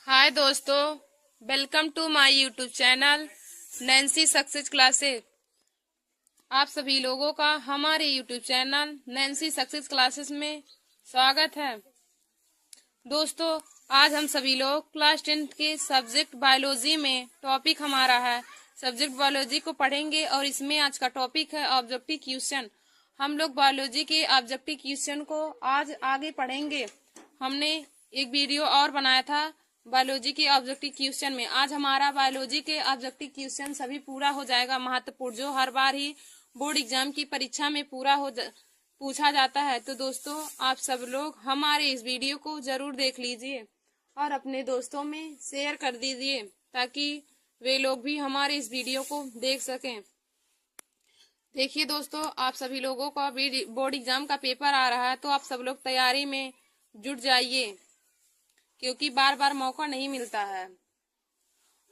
हाय दोस्तों, welcome to my YouTube channel Nancy success classes. आप सभी लोगों का हमारे YouTube channel Nancy success classes में स्वागत है। दोस्तों, आज हम सभी लोग क्लास 10 के सब्जेक्ट बायोलॉजी में टॉपिक हमारा है सब्जेक्ट बायोलॉजी को पढ़ेंगे और इसमें आज का टॉपिक है ऑब्जेक्टिव क्वेश्चन। हम लोग बायोलॉजी के ऑब्जेक्टिव क्वेश्चन को आज आगे पढ़ेंगे। हमने एक वीडियो और बनाया था बायोलॉजी के ऑब्जेक्टिव क्वेश्चन में। आज हमारा बायोलॉजी के ऑब्जेक्टिव क्वेश्चन सभी पूरा हो जाएगा, महत्वपूर्ण, जो हर बार ही बोर्ड एग्जाम की परीक्षा में पूछा जाता है। तो दोस्तों, आप सब लोग हमारे इस वीडियो को जरूर देख लीजिए और अपने दोस्तों में शेयर कर दीजिए ताकि वे लोग भी हमारे इस वीडियो को देख सकें। देखिए दोस्तों, आप सभी लोगों का बोर्ड एग्जाम का पेपर आ रहा है, तो आप सब लोग तैयारी में जुट जाइए क्योंकि बार बार मौका नहीं मिलता है।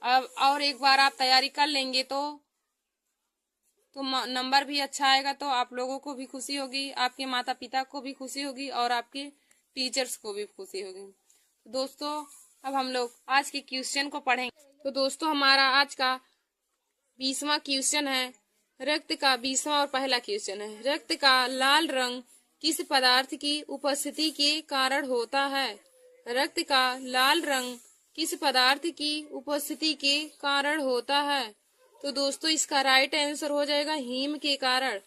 अब और एक बार आप तैयारी कर लेंगे तो नंबर भी अच्छा आएगा, तो आप लोगों को भी खुशी होगी, आपके माता पिता को भी खुशी होगी और आपके टीचर्स को भी खुशी होगी। तो दोस्तों, अब हम लोग आज के क्वेश्चन को पढ़ेंगे। तो दोस्तों, हमारा आज का 20वां क्वेश्चन है रक्त का। 20वां और पहला क्वेश्चन है, रक्त का लाल रंग किस पदार्थ की उपस्थिति के कारण होता है? रक्त का लाल रंग किस पदार्थ की उपस्थिति के कारण होता है? तो दोस्तों, इसका राइट आंसर हो जाएगा हीम के कारण।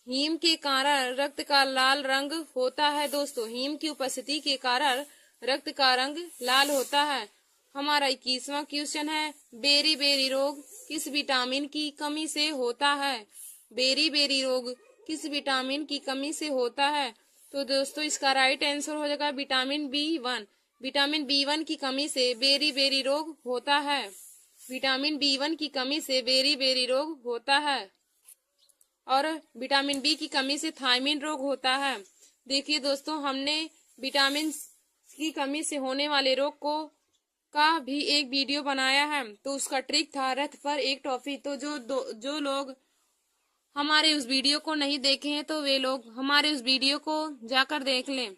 हीम के कारण रक्त का लाल रंग होता है। दोस्तों, हीम की उपस्थिति के कारण रक्त का रंग लाल होता है। हमारा 21वां क्वेश्चन है, बेरी बेरी रोग किस विटामिन की कमी से होता है? बेरी बेरी रोग किस विटामिन की कमी से होता है? तो दोस्तों, इसका राइट आंसर हो जाएगा विटामिन B1। विटामिन B1 की कमी से बेरी बेरी रोग होता है। विटामिन B1 की कमी से बेरी बेरी रोग होता है और विटामिन B की कमी से थायमिन रोग होता है। देखिए दोस्तों, हमने विटामिन की कमी से होने वाले रोग को का भी एक वीडियो बनाया है, तो उसका ट्रिक था रथ पर एक टॉफी। तो जो लोग हमारे उस वीडियो को नहीं देखे हैं तो वे लोग हमारे उस वीडियो को जाकर देख लें।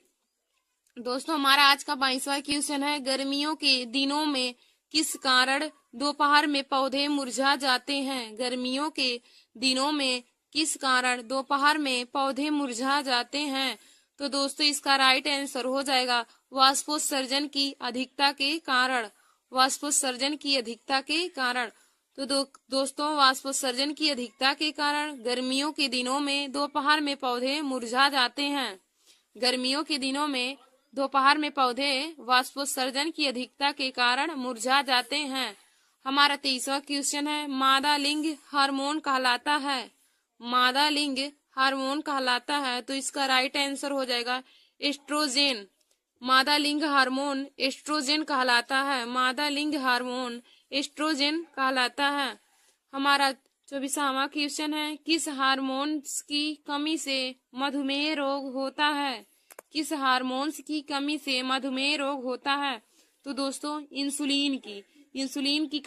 दोस्तों, हमारा आज का 22वां क्वेश्चन है, गर्मियों के दिनों में किस कारण दोपहर में पौधे मुरझा जाते हैं? गर्मियों के दिनों में किस कारण दोपहर में पौधे मुरझा जाते हैं? तो दोस्तों, इसका राइट आंसर हो जाएगा वाष्पोत्सर्जन की अधिकता के कारण। वाष्पोत्सर्जन की अधिकता के कारण। तो दोस्तों, वाष्पोत्सर्जन की अधिकता के कारण गर्मियों के दिनों में दोपहर में पौधे मुरझा जाते हैं। गर्मियों के दिनों में दोपहर में पौधे वाष्पोत्सर्जन की अधिकता के कारण मुरझा जाते हैं। हमारा 23वां क्वेश्चन है, मादा लिंग हार्मोन कहलाता है? मादा लिंग हार्मोन कहलाता है। तो इसका राइट आंसर हो जाएगा एस्ट्रोजेन। मादा लिंग हार्मोन एस्ट्रोजेन कहलाता है। मादा लिंग हार्मोन एस्ट्रोजेन कहलाता है। हमारा 24वां क्वेश्चन है, किस हार्मोन्स की कमी से मधुमेह रोग होता है? किस हार्मोन्स की कमी से मधुमेह रोग होता है? तो दोस्तों, इंसुलिन की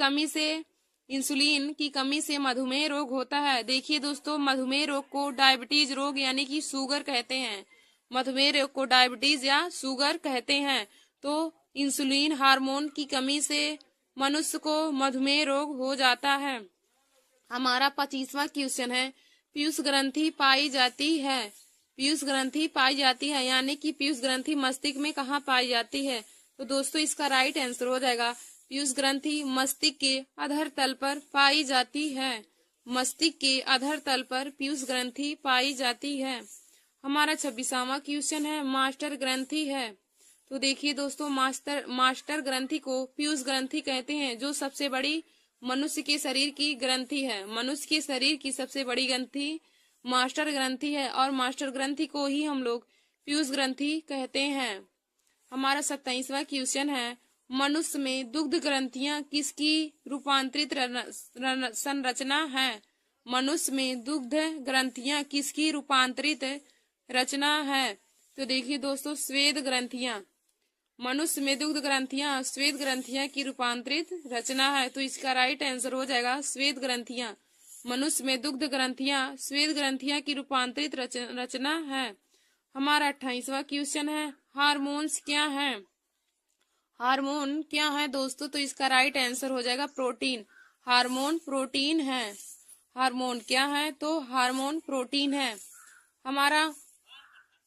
कमी से मधुमेह रोग होता है। देखिए दोस्तों, मधुमेह रोग को डायबिटीज रोग यानी कि शुगर कहते हैं। मधुमेह रोग को डायबिटीज या शुगर कहते हैं। तो इंसुलिन हार्मोन की कमी से मनुष्य को मधुमेह रोग हो जाता है। हमारा 25वां क्वेश्चन है, पीयूष ग्रंथि पाई जाती है? पीयूष ग्रंथि पाई जाती है यानी कि पीयूष ग्रंथि मस्तिष्क में कहाँ पाई जाती है? तो दोस्तों, इसका राइट आंसर हो जाएगा पीयूष ग्रंथि मस्तिष्क के अधर तल पर पाई जाती है। मस्तिष्क के अधर तल पर पीयूष ग्रंथि पाई जाती है। हमारा 26वां क्वेश्चन है, मास्टर ग्रंथि है? तो देखिए दोस्तों, मास्टर ग्रंथि को पीयूष ग्रंथि कहते हैं, जो सबसे बड़ी मनुष्य के शरीर की ग्रंथि है। मनुष्य के शरीर की सबसे बड़ी ग्रंथि मास्टर ग्रंथि है और मास्टर ग्रंथि को ही हम लोग पीयूष ग्रंथि कहते हैं। हमारा 27वां क्वेश्चन है, मनुष्य में दुग्ध ग्रंथियां किसकी रूपांतरित संरचना है? मनुष्य में दुग्ध ग्रंथियां किसकी रूपांतरित रचना है? तो देखिए दोस्तों, श्वेत ग्रंथियां। मनुष्य में दुग्ध ग्रंथियां श्वेत ग्रंथियां की रूपांतरित रचना है। तो इसका राइट आंसर हो जाएगा श्वेत ग्रंथियां। मनुष्य में दुग्ध ग्रंथियां श्वेत ग्रंथियां की रूपांतरित रचना है। हमारा 28वां क्वेश्चन है, हार्मोन्स क्या है? हार्मोन क्या है दोस्तों? तो इसका राइट आंसर हो जाएगा प्रोटीन। हार्मोन प्रोटीन है। हार्मोन क्या है? तो हार्मोन प्रोटीन है। हमारा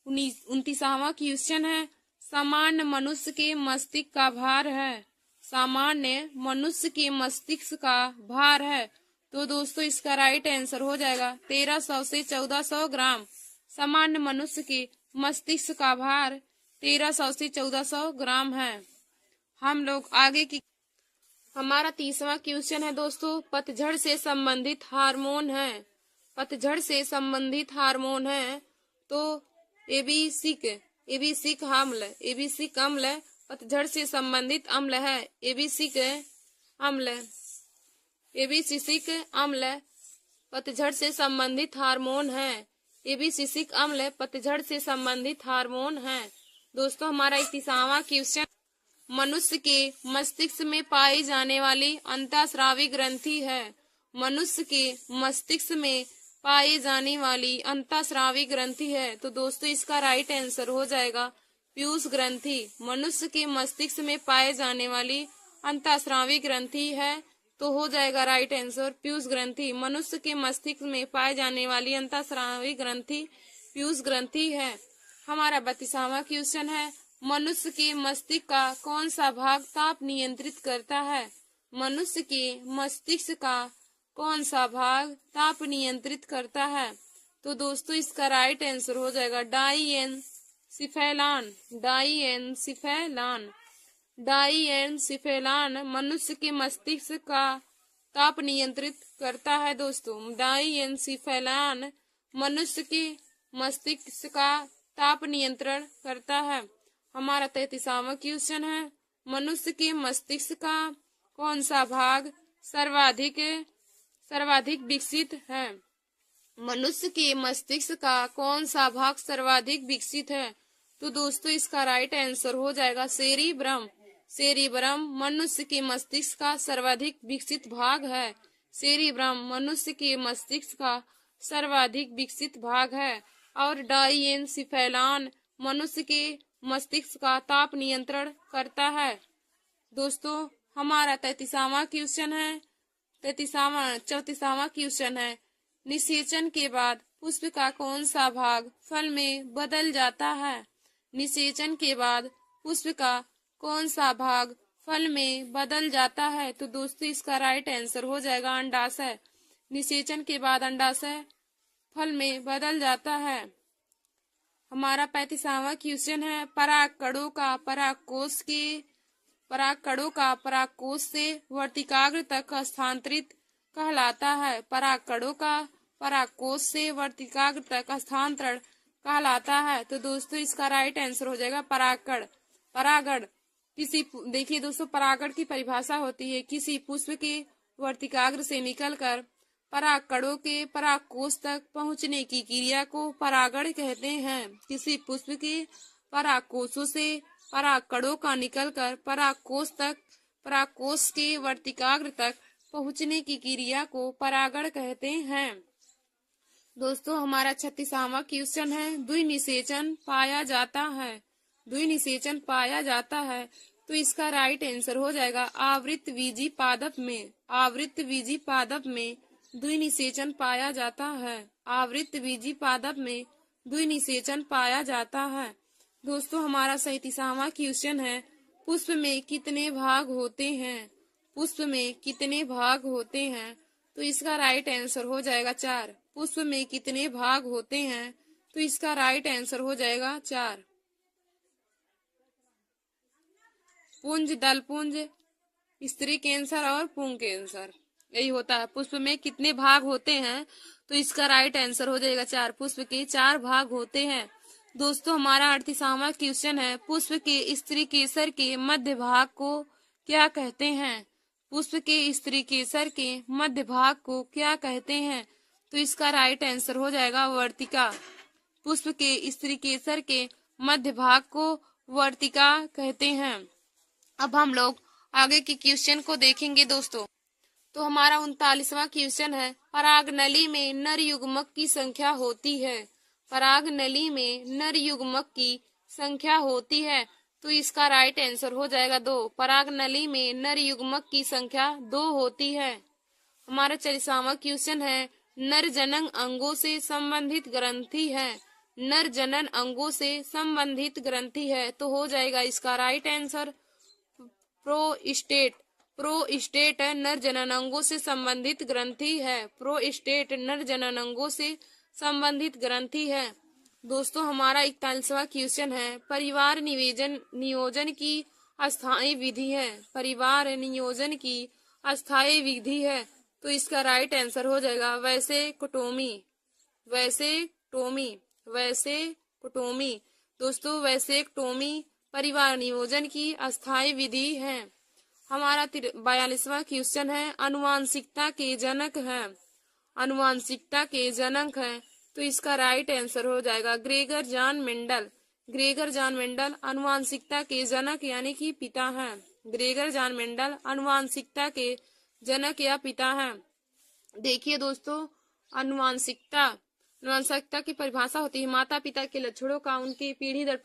29वां क्वेश्चन है, सामान्य मनुष्य के मस्तिष्क का भार है। सामान्य मनुष्य के मस्तिष्क का भार है। तो दोस्तों इसका राइट आंसर हो जाएगा 1300 से 1400 ग्राम। सामान्य मनुष्य के मस्तिष्क का भार 1300 से 1400 ग्राम है। हम लोग आगे की हमारा 30वां क्वेश्चन है दोस्तों, पतझड़ से संबंधित हार्मोन है। पतझड़ से संबंधित हार्मोन है तो एबीसिक अम्ल पतझड़ से संबंधित अम्ल है। एबीसिक अम्ल पतझड़ से संबंधित हार्मोन है। एबीसिक अम्ल पतझड़ से संबंधित हार्मोन है। दोस्तों हमारा 31वां क्वेश्चन, मनुष्य के मस्तिष्क में पाई जाने वाली अंतःस्रावी ग्रंथि है। मनुष्य के मस्तिष्क में पाई जाने वाली अंतःस्रावी ग्रंथि है। तो दोस्तों इसका राइट आंसर हो जाएगा पीयूष ग्रंथि। मनुष्य के मस्तिष्क में पाए जाने वाली अंतःस्रावी ग्रंथि है तो हो जाएगा राइट आंसर पीयूष ग्रंथि। मनुष्य के मस्तिष्क में पाए जाने वाली अंतःस्रावी ग्रंथि पीयूष ग्रंथि है। हमारा 32वां क्वेश्चन है, मनुष्य के मस्तिष्क का कौन सा भाग ताप नियंत्रित करता है? मनुष्य के मस्तिष्क का कौन सा भाग ताप नियंत्रित करता है? तो दोस्तों इसका राइट आंसर हो जाएगा डाइएनसिफेलान। डाइएनसिफेलान मनुष्य के मस्तिष्क का ताप नियंत्रित करता है। दोस्तों डाइएनसिफेलान मनुष्य के मस्तिष्क का ताप नियंत्रण करता है। हमारा 33वां क्वेश्चन है, मनुष्य के मस्तिष्क का कौन सा भाग सर्वाधिक विकसित है? मनुष्य के मस्तिष्क का कौन सा भाग सर्वाधिक विकसित है? तो दोस्तों इसका राइट आंसर हो जाएगा सेरिब्रम। सेरिब्रम मनुष्य के मस्तिष्क का सर्वाधिक विकसित भाग है। सेरिब्रम मनुष्य के मस्तिष्क का सर्वाधिक विकसित भाग है। और डाइएनसिफेलान मनुष्य के मस्तिष्क का ताप नियंत्रण करता है। दोस्तों हमारा 34वां क्वेश्चन है, निषेचन के बाद पुष्प का कौन सा भाग फल में बदल जाता है? निषेचन के बाद पुष्प का कौन सा भाग फल में बदल जाता है? तो दोस्तों इसका राइट आंसर हो जाएगा अंडाशय। निषेचन के बाद अंडाशय फल में बदल जाता है। हमारा 35वां क्वेश्चन है, परागकणों का परागकोश से वर्तिकाग्र तक हस्तांतरित कहलाता है। परागकणों का परागकोश से वर्तिकाग्र तक हस्तांतरण कहलाता है। तो दोस्तों इसका राइट आंसर हो जाएगा परागण। देखिए दोस्तों, परागण की परिभाषा होती है किसी पुष्प के वर्तिकाग्र से निकलकर परागकणों के परागकोश तक पहुंचने की क्रिया को परागण कहते हैं। किसी पुष्प के परागकोशों से परागकणों का निकलकर परागकोश के वर्तिकाग्र तक पहुंचने की क्रिया को परागण कहते हैं। दोस्तों हमारा 36वां क्वेश्चन है, द्विनिषेचन पाया जाता है तो इसका राइट आंसर हो जाएगा आवृतबीजी पादप में द्विनिषेचन पाया जाता है। आवृतबीजी पादप में द्विनिषेचन पाया जाता है। दोस्तों हमारा 37वां क्वेश्चन है, पुष्प में कितने भाग होते हैं? पुष्प में कितने भाग होते हैं? तो इसका राइट आंसर हो जाएगा 4। पुष्प में कितने भाग होते हैं? तो इसका राइट आंसर हो जाएगा 4। पुंज, दलपुंज, स्त्री कैंसर और पुंग कैंसर, यही होता है। पुष्प में कितने भाग होते हैं? तो इसका राइट आंसर हो जाएगा 4। पुष्प के 4 भाग होते हैं। दोस्तों हमारा 38वां क्वेश्चन है, पुष्प के स्त्री केसर के मध्य भाग को क्या कहते हैं? पुष्प के स्त्री केसर के मध्य भाग को क्या कहते हैं? तो इसका राइट आंसर हो जाएगा वर्तिका। पुष्प के स्त्री केसर के मध्य भाग को वर्तिका कहते हैं। अब हम लोग आगे के क्वेश्चन को देखेंगे दोस्तों। तो हमारा 39वां क्वेश्चन है, परागनली में नर युग्मक की संख्या होती है। परागनली में नर युग्मक की संख्या होती है। तो इसका राइट आंसर हो जाएगा 2। पराग नली में नर युग्मक की संख्या 2 होती है। हमारा 40वां क्वेश्चन है, नर जनन अंगों से संबंधित ग्रंथि है। नर जनन अंगों से संबंधित ग्रंथि है तो हो जाएगा इसका राइट आंसर प्रोस्टेट। प्रोस्टेट नर जनन अंगों से संबंधित ग्रंथि है। प्रोस्टेट नर जनन अंगों से संबंधित ग्रंथि है। दोस्तों हमारा 41वां क्वेश्चन है, परिवार नियोजन की अस्थायी विधि है। परिवार नियोजन की अस्थायी विधि है तो इसका राइट आंसर हो जाएगा वैसेक्टोमी। वैसेक्टोमी वैसेक्टोमी दोस्तों वैसेक्टोमी परिवार नियोजन की अस्थायी विधि है। हमारा 42वां क्वेश्चन है, अनुवांशिकता के जनक है। अनुवांशिकता के जनक है तो इसका राइट आंसर हो जाएगा Gregor John Mendel. Gregor John Mendel अनुवांशिकता के जनक यानी कि पिता हैं। ग्रेगर जॉन मेंडल अनुवांशिकता के जनक या पिता हैं। देखिए दोस्तों, अनुवांशिकता की परिभाषा होती है माता पिता के लक्षणों का उनकी पीढ़ी दर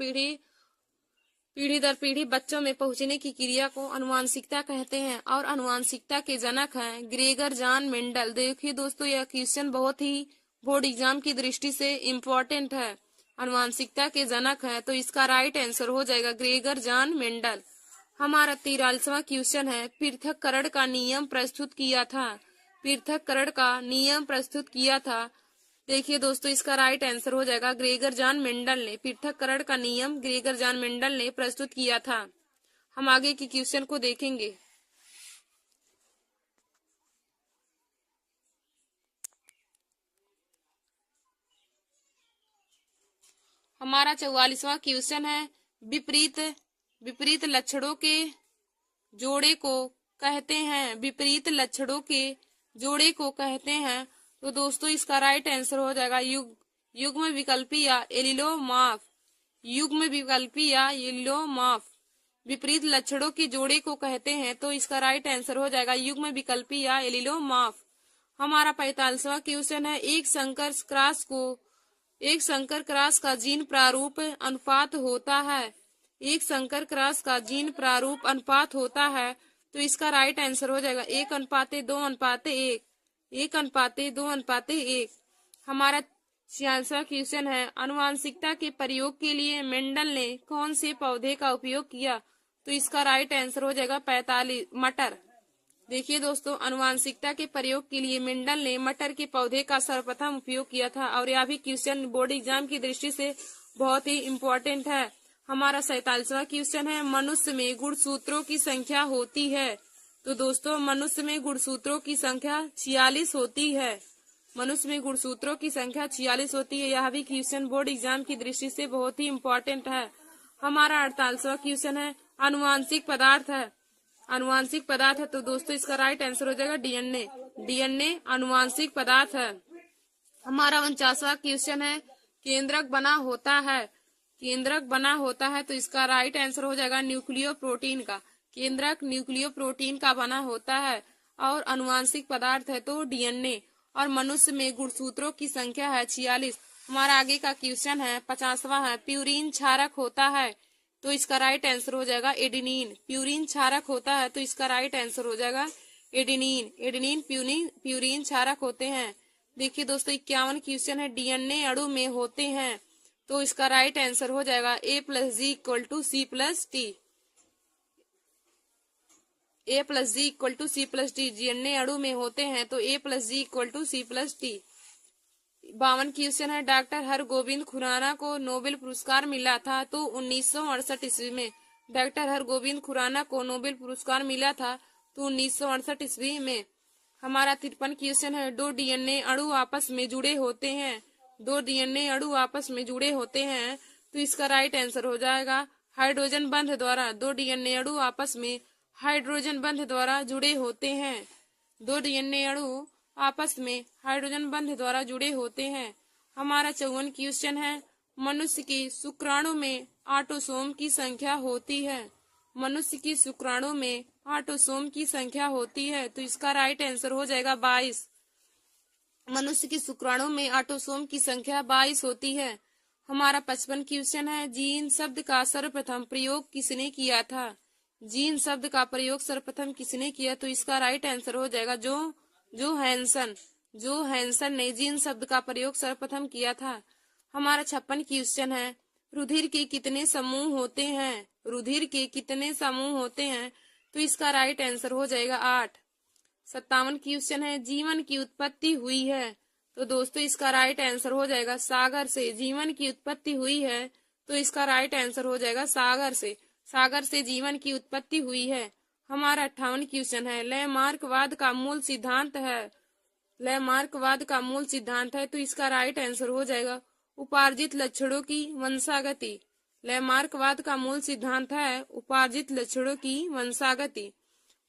पीढ़ी बच्चों में पहुंचने की क्रिया को अनुवांशिकता कहते हैं और अनुवांशिकता के जनक हैं ग्रेगर जॉन मेंडल। देखिए दोस्तों, यह क्वेश्चन बहुत ही बोर्ड एग्जाम की दृष्टि से इम्पोर्टेंट है। अनुवांशिकता के जनक है तो इसका राइट आंसर हो जाएगा ग्रेगर जॉन मेंडल। हमारा 43वां क्वेश्चन है, पृथक्करण का नियम प्रस्तुत किया था। पृथक्करण का नियम प्रस्तुत किया था। देखिए दोस्तों, इसका राइट आंसर हो जाएगा ग्रेगर जॉन मेंडल ने। पृथक्करण का नियम ग्रेगर जॉन मेंडल ने प्रस्तुत किया था। हम आगे की क्वेश्चन को देखेंगे। हमारा 44वां क्वेश्चन है, विपरीत लक्षणों के जोड़े को कहते हैं। विपरीत लक्षणों के जोड़े को कहते हैं तो दोस्तों इसका राइट आंसर हो जाएगा युग्म विकल्पी या एलिलोमॉर्फ। युग्म विकल्पी या एलिलोमॉर्फ विपरीत लक्षणों के जोड़े को कहते हैं तो इसका राइट आंसर हो जाएगा युग्म विकल्पी या एलिलोमॉर्फ। हमारा 45वां क्वेश्चन है, एक संकर क्रॉस का जीन प्रारूप अनुपात होता है। एक संकर क्रॉस का जीन प्रारूप अनुपात होता है तो इसका राइट आंसर हो जाएगा 1:2:1। 1:2:1। हमारा 46वां क्वेश्चन है, अनुवांशिकता के प्रयोग के लिए मेंडल ने कौन से पौधे का उपयोग किया तो इसका राइट आंसर हो जाएगा 45 मटर। देखिए दोस्तों, अनुवांशिकता के प्रयोग के लिए मेंडल ने मटर के पौधे का सर्वप्रथम उपयोग किया था और यह भी क्वेश्चन बोर्ड एग्जाम की दृष्टि से बहुत ही इम्पोर्टेंट है। हमारा 47वां क्वेश्चन है, मनुष्य में गुणसूत्रों की संख्या होती है। तो दोस्तों मनुष्य में गुणसूत्रों की संख्या 46 होती है। मनुष्य में गुणसूत्रों की संख्या 46 होती है। यह भी क्वेश्चन बोर्ड एग्जाम की दृष्टि से बहुत ही इम्पोर्टेंट है। हमारा 48वां क्वेश्चन है, अनुवांशिक पदार्थ है। अनुवांशिक पदार्थ है तो दोस्तों इसका राइट आंसर हो जाएगा डीएनए। डीएनए अनुवांशिक पदार्थ है। हमारा 49वां क्वेश्चन है, केंद्रक बना होता है। केंद्रक बना होता है तो इसका राइट आंसर हो जाएगा न्यूक्लियो प्रोटीन का। केंद्रक न्यूक्लियो प्रोटीन का बना होता है और अनुवांशिक पदार्थ है तो डीएनए। और मनुष्य में गुणसूत्रों की संख्या है 46। हमारा आगे का क्वेश्चन है 50वां है, प्यूरिन क्षारक होता है तो इसका राइट आंसर हो जाएगा एडेनिन। प्यूरिन क्षारक होता है तो इसका राइट आंसर हो जाएगा एडेनिन। एडेनिन प्यूरिन क्षारक होते हैं। देखिए दोस्तों 51 क्वेश्चन है, डीएनए अणु में होते हैं तो इसका राइट आंसर हो जाएगा A+G=C+T। A+G=C+T। डीएनए अणु में होते हैं तो A+G=C+T। 52 क्वेश्चन है, डॉक्टर हरगोविंद खुराना को नोबेल पुरस्कार मिला था तो 1968 ईस्वी में। डॉक्टर हरगोविंद खुराना को नोबेल पुरस्कार मिला था तो 1968 ईस्वी में। हमारा 53 क्वेश्चन है, दो डीएनए अणु आपस में जुड़े होते हैं। दो डीएनए अणु आपस में जुड़े होते हैं तो इसका राइट आंसर हो जाएगा हाइड्रोजन बंध द्वारा। दो डीएनए अणु आपस में हाइड्रोजन बंध द्वारा जुड़े होते हैं। दो डीएनए अणु आपस में हाइड्रोजन बंध द्वारा जुड़े होते हैं। हमारा 54 क्वेश्चन है, मनुष्य की शुक्राणु में ऑटोसोम की संख्या होती है। मनुष्य की शुक्राणु में ऑटोसोम की संख्या होती है तो इसका राइट आंसर हो जाएगा 22। मनुष्य की शुक्राणु में ऑटोसोम की संख्या 22 होती है। हमारा 55 क्वेश्चन है, जीन शब्द का सर्वप्रथम प्रयोग किसने किया था। जीन शब्द का प्रयोग सर्वप्रथम किसने किया, तो इसका राइट आंसर हो जाएगा जो हैंसन ने जीन शब्द का प्रयोग सर्वप्रथम किया था। हमारा 56 क्वेश्चन है, रुधिर के कितने समूह होते हैं। रुधिर के कितने समूह होते हैं, तो इसका राइट आंसर हो जाएगा 8। 57 क्वेश्चन है, जीवन की उत्पत्ति हुई है, तो दोस्तों इसका राइट आंसर हो जाएगा सागर से। जीवन की उत्पत्ति हुई है, तो इसका राइट आंसर हो जाएगा सागर से। सागर से जीवन की उत्पत्ति हुई है। हमारा 58 क्वेश्चन है, लैमार्कवाद का मूल सिद्धांत है। लैमार्कवाद का मूल सिद्धांत है, तो इसका राइट आंसर हो जाएगा उपार्जित लक्षणों की वंशागति। लैमार्कवाद का मूल सिद्धांत है उपार्जित लक्षणों की वंशागति।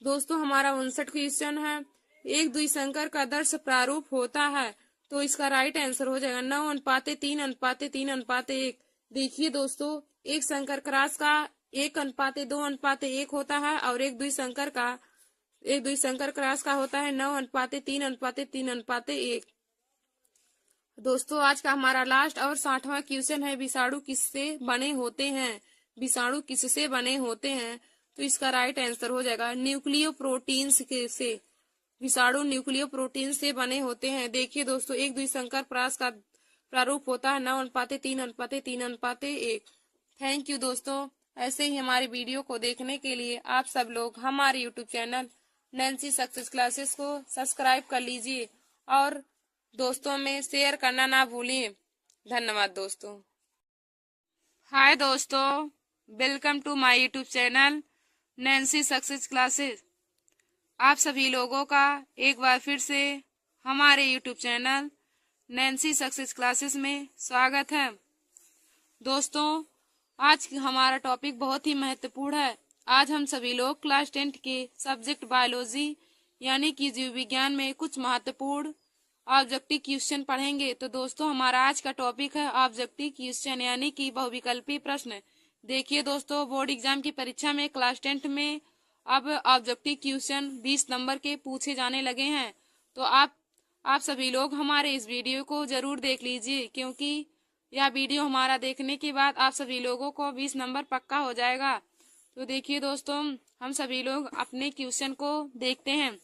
दोस्तों हमारा 59 क्वेश्चन है, एक द्विसंकर का दर्श प्रारूप होता है, तो इसका राइट आंसर हो जाएगा 9:3:3:1। देखिए दोस्तों, एक संकर क्रॉस का 1:2:1 होता है और एक द्विसंकर क्रॉस का होता है 9:3:3:1। दोस्तों आज का हमारा लास्ट और 60वां क्वेश्चन है, विषाणु किससे बने होते हैं। विषाणु किससे बने होते हैं, तो इसका राइट आंसर हो जाएगा न्यूक्लियोप्रोटीन्स से। विषाणु न्यूक्लियोप्रोटीन से बने होते हैं। देखिए दोस्तों, एक द्विसंकर क्रॉस का प्रारूप होता है 9:3:3:1। थैंक यू दोस्तों। ऐसे ही हमारे वीडियो को देखने के लिए आप सब लोग हमारे YouTube channel Nancy success classes को सब्सक्राइब कर लीजिए और दोस्तों में शेयर करना ना भूलिए। धन्यवाद दोस्तों। हाय दोस्तों, welcome to my YouTube channel Nancy success classes. आप सभी लोगों का एक बार फिर से हमारे YouTube channel Nancy success classes में स्वागत है। दोस्तों आज हमारा टॉपिक बहुत ही महत्वपूर्ण है। आज हम सभी लोग क्लास 10 के सब्जेक्ट बायोलॉजी यानी कि जीव विज्ञान में कुछ महत्वपूर्ण ऑब्जेक्टिव क्वेश्चन पढ़ेंगे। तो दोस्तों हमारा आज का टॉपिक है ऑब्जेक्टिव क्वेश्चन यानी कि बहुविकल्पी प्रश्न। देखिए दोस्तों, बोर्ड एग्जाम की परीक्षा में क्लास 10 में अब ऑब्जेक्टिव क्वेश्चन 20 नंबर के पूछे जाने लगे हैं। तो आप सभी लोग हमारे इस वीडियो को जरूर देख लीजिए, क्योंकि यह वीडियो हमारा देखने के बाद आप सभी लोगों को 20 नंबर पक्का हो जाएगा। तो देखिए दोस्तों, हम सभी लोग अपने क्वेश्चन को देखते हैं।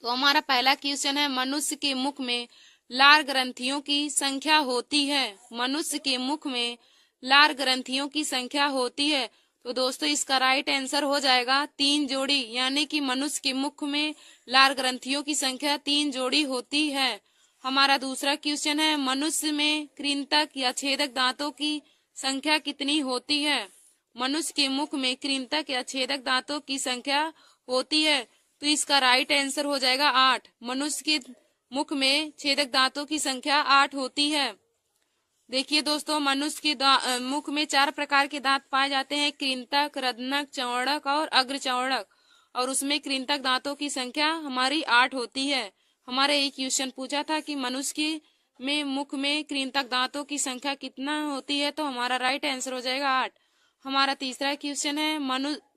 तो हमारा पहला क्वेश्चन है, मनुष्य के मुख में लार ग्रंथियों की संख्या होती है। मनुष्य के मुख में लार ग्रंथियों की संख्या होती है, तो दोस्तों इसका राइट आंसर हो जाएगा 3 जोड़ी, यानी कि मनुष्य के मुख में लार ग्रंथियों की संख्या 3 जोड़ी होती है। हमारा दूसरा क्वेश्चन है, मनुष्य में कृंतक या छेदक दांतों की संख्या कितनी होती है। मनुष्य के मुख में कृंतक या छेदक दांतों की संख्या होती है, तो इसका राइट आंसर हो जाएगा 8। मनुष्य के मुख में छेदक दांतों की संख्या 8 होती है। देखिए दोस्तों, मनुष्य के मुख में 4 प्रकार के दांत पाए जाते हैं, कृंतक, रत्नक, चौड़क और अग्रचौड़क, और उसमें कृंतक दांतों की संख्या हमारी 8 होती है। हमारे एक क्वेश्चन पूछा था कि मनुष्य के मुख में कृंतक दांतों की संख्या कितना होती है, तो हमारा राइट आंसर हो जाएगा 8। हमारा तीसरा क्वेश्चन है,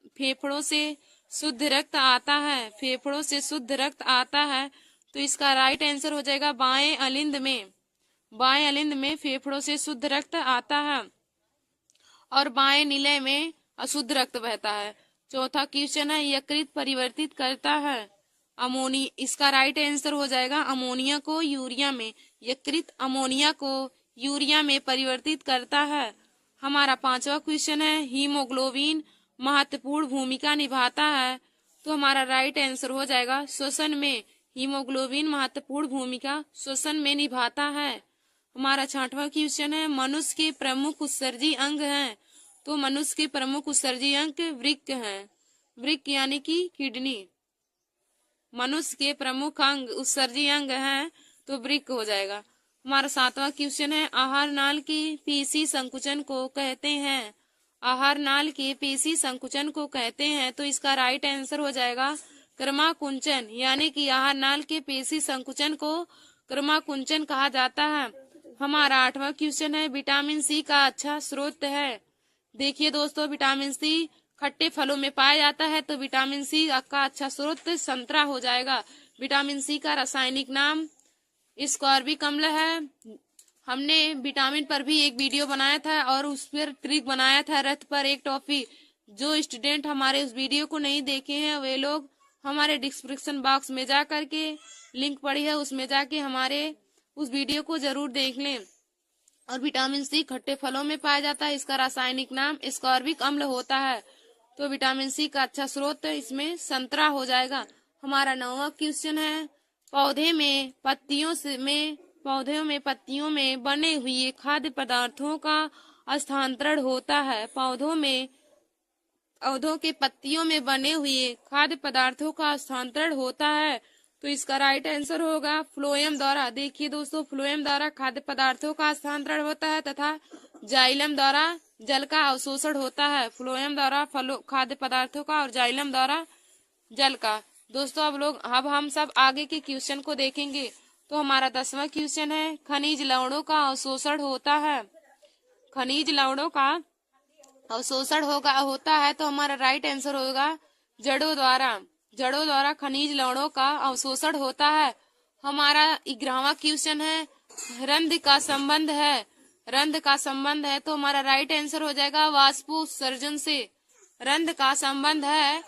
फेफड़ों से शुद्ध रक्त आता है। फेफड़ों से शुद्ध रक्त आता है, तो इसका राइट आंसर हो जाएगा बाएं अलिंद में। बाएं अलिंद में फेफड़ों से शुद्ध रक्त आता है और बाएं निलय में अशुद्ध रक्त बहता है। चौथा क्वेश्चन है, यकृत परिवर्तित करता है इसका राइट आंसर हो जाएगा अमोनिया को यूरिया में। यकृत अमोनिया को यूरिया में परिवर्तित करता है। हमारा 5वां क्वेश्चन है, हीमोग्लोबिन महत्वपूर्ण भूमिका निभाता है, तो हमारा राइट आंसर हो जाएगा श्वसन में। हीमोग्लोबिन महत्वपूर्ण भूमिका श्वसन में निभाता है। हमारा 6वां क्वेश्चन है, मनुष्य के प्रमुख उत्सर्जी अंग हैं, तो मनुष्य के प्रमुख उत्सर्जी अंग वृक्क हैं। वृक्क यानी कि किडनी। मनुष्य के प्रमुख अंग उत्सर्जी अंग हैं, तो वृक्क हो जाएगा। हमारा 7वां क्वेश्चन है, आहार नाल के पेशी संकुचन को कहते हैं। आहार नाल के पेशी संकुचन को कहते हैं, तो इसका राइट आंसर हो जाएगा क्रमाकुंचन, यानी कि आहार नाल के पेशी संकुचन को क्रमाकुंचन कहा जाता है। हमारा 8वां क्वेश्चन है, विटामिन सी का अच्छा स्रोत है। देखिए दोस्तों, विटामिन सी खट्टे फलों में पाया जाता है, तो विटामिन सी का अच्छा स्रोत संतरा हो जाएगा। विटामिन सी का रासायनिक नाम स्कॉर्बिक अम्ल है। हमने विटामिन पर भी एक वीडियो बनाया था और उस पर ट्रिक बनाया था रथ पर एक टॉफी। जो स्टूडेंट हमारे उस वीडियो को नहीं देखे हैं वे लोग हमारे डिस्क्रिप्शन बॉक्स में जा करके लिंक पड़ी है, उसमें जाके हमारे उस वीडियो को जरूर देख लें। और विटामिन सी खट्टे फलों में पाया जाता है। इसका रासायनिक नाम स्कॉर्बिक अम्ल होता है। तो विटामिन सी का अच्छा स्रोत इसमें संतरा हो जाएगा। हमारा 9वां क्वेश्चन है, पौधों में पत्तियों में बने हुए खाद्य पदार्थों का स्थानांतरण होता है। पौधों के पत्तियों में बने हुए खाद्य पदार्थों का स्थानांतरण होता है। तो इसका राइट आंसर होगा फ्लोएम द्वारा। देखिए दोस्तों, फ्लोएम द्वारा खाद्य पदार्थों का स्थानांतरण होता है तथा जाइलम द्वारा जल का अवशोषण होता है। फ्लोएम द्वारा खाद्य पदार्थों का और जाइलम द्वारा जल का। दोस्तों अब हम सब आगे के क्वेश्चन को देखेंगे। तो हमारा 10वां क्वेश्चन है, खनिज लवणों का अवशोषण होता है। खनिज लवणों का अवशोषण होता है। तो हमारा राइट आंसर होगा जड़ों द्वारा खनिज लवणों का अवशोषण होता है। हमारा 11वां क्वेश्चन है, रंध्र का संबंध है। तो हमारा राइट आंसर हो जाएगा वाष्पोत्सर्जन से। रंध्र का संबंध है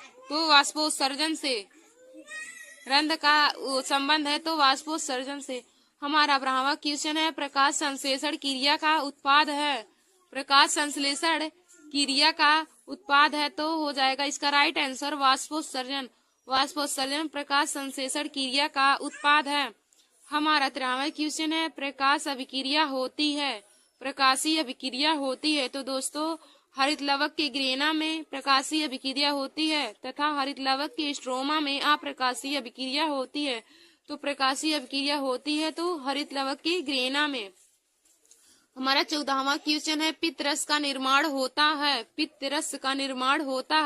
तो वाष्पोत्सर्जन से। हमारा 12वां क्वेश्चन है, प्रकाश संश्लेषण क्रिया का उत्पाद है। प्रकाश संश्लेषण क्रिया का उत्पाद है तो हो जाएगा इसका राइट आंसर वाष्पोत्सर्जन। प्रकाश संश्लेषण क्रिया का उत्पाद है। हमारा 13वां क्वेश्चन है, प्रकाशीय अभिक्रिया होती है। तो दोस्तों, हरित लवक के ग्रेना में प्रकाशीय अभिक्रिया होती है तथा हरित लवक के स्ट्रोमा में अप्रकाशीय अभिक्रिया होती है। तो प्रकाशीय अभिक्रिया होती है तो हरित लवक के ग्रेना में। हमारा 14वां क्वेश्चन है, पित्तरस का निर्माण होता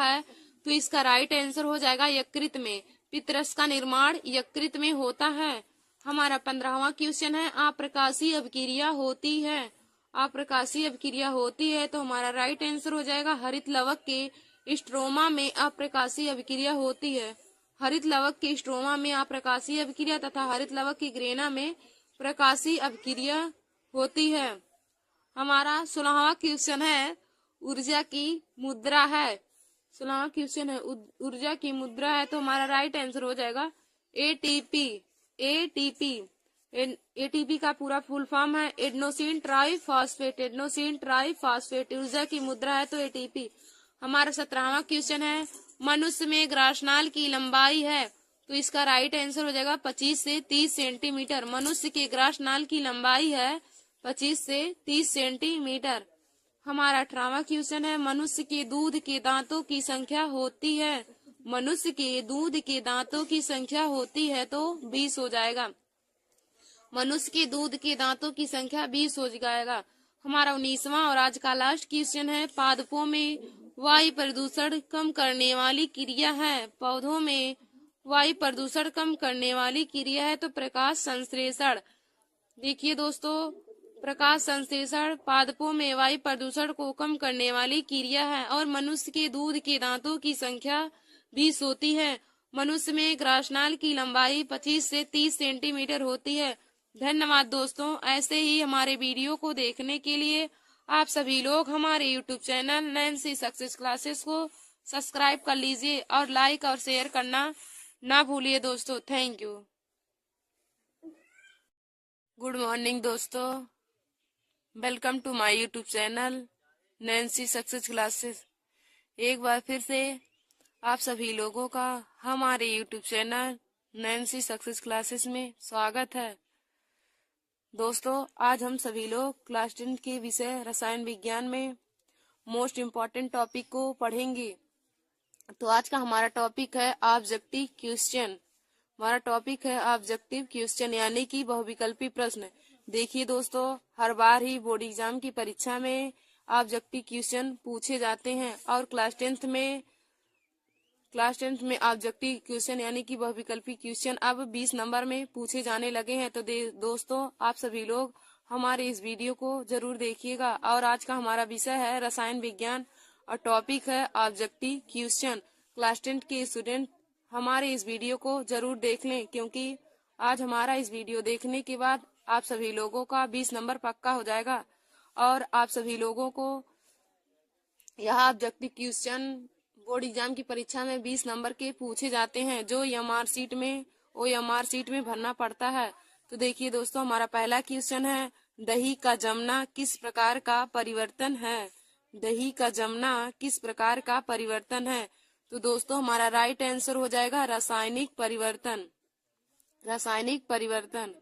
है। तो इसका राइट आंसर हो जाएगा यकृत में। पित्तरस का निर्माण यकृत में होता है। हमारा 15वां क्वेश्चन है, अप्रकाशीय अभिक्रिया होती है। तो हमारा राइट आंसर हो जाएगा हरित लवक के स्ट्रोमा में अप्रकाशीय अभिक्रिया होती है। हरित लवक के स्ट्रोमा में अप्रकाशीय अभिक्रिया तथा हरित लवक की ग्रेना में प्रकाशीय अभिक्रिया होती है। हमारा 16वां क्वेश्चन है, ऊर्जा की मुद्रा है। 16वां क्वेश्चन है, ऊर्जा की मुद्रा है। तो हमारा राइट आंसर हो जाएगा एटीपी का पूरा फुल फॉर्म है एडेनोसिन ट्राइफॉस्फेट। ऊर्जा की मुद्रा है तो एटीपी। हमारा 17वां क्वेश्चन है, मनुष्य में ग्रासनाल की लंबाई है। तो इसका राइट आंसर हो जाएगा 25 से 30 सेंटीमीटर। मनुष्य के ग्रासनाल की लंबाई है 25 से 30 सेंटीमीटर। हमारा 18वां क्वेश्चन है, मनुष्य के दूध के दांतों की संख्या होती है। मनुष्य के दूध के दांतों की संख्या होती है तो 20 हो जाएगा। मनुष्य के दूध के दांतों की संख्या 20 हो जाएगा। हमारा 19वां और आज का लास्ट क्वेश्चन है, पादपों में वायु प्रदूषण कम करने वाली क्रिया है। पौधों में वायु प्रदूषण कम करने वाली क्रिया है तो प्रकाश संश्लेषण। देखिए दोस्तों, प्रकाश संश्लेषण पादपों में वायु प्रदूषण को कम करने वाली क्रिया है। और मनुष्य के दूध के दांतों की संख्या 20 होती है। मनुष्य में ग्रासनाल की लंबाई 25 से 30 सेंटीमीटर होती है। धन्यवाद दोस्तों। ऐसे ही हमारे वीडियो को देखने के लिए आप सभी लोग हमारे YouTube channel Nancy success classes को सब्सक्राइब कर लीजिए और लाइक और शेयर करना ना भूलिए दोस्तों। Thank you. गुड मॉर्निंग दोस्तों, welcome to my YouTube channel Nancy success classes. एक बार फिर से आप सभी लोगों का हमारे YouTube channel Nancy success classes में स्वागत है। दोस्तों, आज हम सभी लोग क्लास 10 के विषय रसायन विज्ञान में मोस्ट इम्पॉर्टेंट टॉपिक को पढ़ेंगे। तो आज का हमारा टॉपिक है ऑब्जेक्टिव क्वेश्चन। हमारा टॉपिक है ऑब्जेक्टिव क्वेश्चन यानी कि बहुविकल्पी प्रश्न। देखिए दोस्तों, हर बार ही बोर्ड एग्जाम की परीक्षा में ऑब्जेक्टिव क्वेश्चन पूछे जाते हैं और क्लास टेंथ में ऑब्जेक्टिव क्वेश्चन यानी कि बहुविकल्पी क्वेश्चन अब 20 नंबर में पूछे जाने लगे हैं। तो दोस्तों, आप सभी लोग हमारे इस वीडियो को जरूर देखिएगा। और आज का हमारा विषय है रसायन विज्ञान और टॉपिक है ऑब्जेक्टिव क्वेश्चन। क्लास 10 के स्टूडेंट हमारे इस वीडियो को जरूर देख लें, क्योंकि आज हमारा इस वीडियो देखने के बाद आप सभी लोगों का 20 नंबर पक्का हो जाएगा। और आप सभी लोगों को यह ऑब्जेक्टिव क्वेश्चन बोर्ड एग्जाम की परीक्षा में 20 नंबर के पूछे जाते हैं, जो OMR सीट में भरना पड़ता है। तो देखिए दोस्तों, हमारा पहला क्वेश्चन है, दही का जमना किस प्रकार का परिवर्तन है। दही का जमना किस प्रकार का परिवर्तन है। तो दोस्तों, हमारा राइट आंसर हो जाएगा रासायनिक परिवर्तन। रासायनिक परिवर्तन।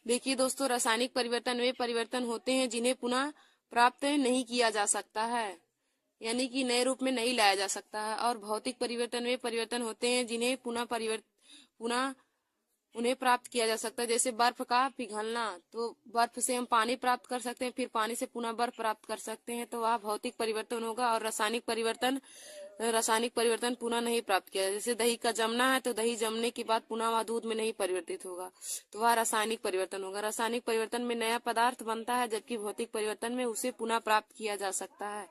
देखिए दोस्तों, रासायनिक परिवर्तन वे परिवर्तन होते हैं जिन्हें पुनः प्राप्त नहीं किया जा सकता है, यानी कि नए रूप में नहीं लाया जा सकता है। और भौतिक परिवर्तन वे परिवर्तन होते हैं जिन्हें पुनः उन्हें प्राप्त किया जा सकता है। जैसे बर्फ का पिघलना, तो बर्फ से हम पानी प्राप्त कर सकते हैं, फिर पानी से पुनः बर्फ प्राप्त कर सकते हैं, तो वह भौतिक परिवर्तन होगा। और रासायनिक परिवर्तन पुनः नहीं प्राप्त किया। जैसे दही का जमना है, तो दही जमने के बाद पुनः वह दूध में नहीं परिवर्तित होगा, तो वह रासायनिक परिवर्तन होगा। रासायनिक परिवर्तन में नया पदार्थ बनता है, जबकि भौतिक परिवर्तन में उसे पुनः प्राप्त किया जा सकता है।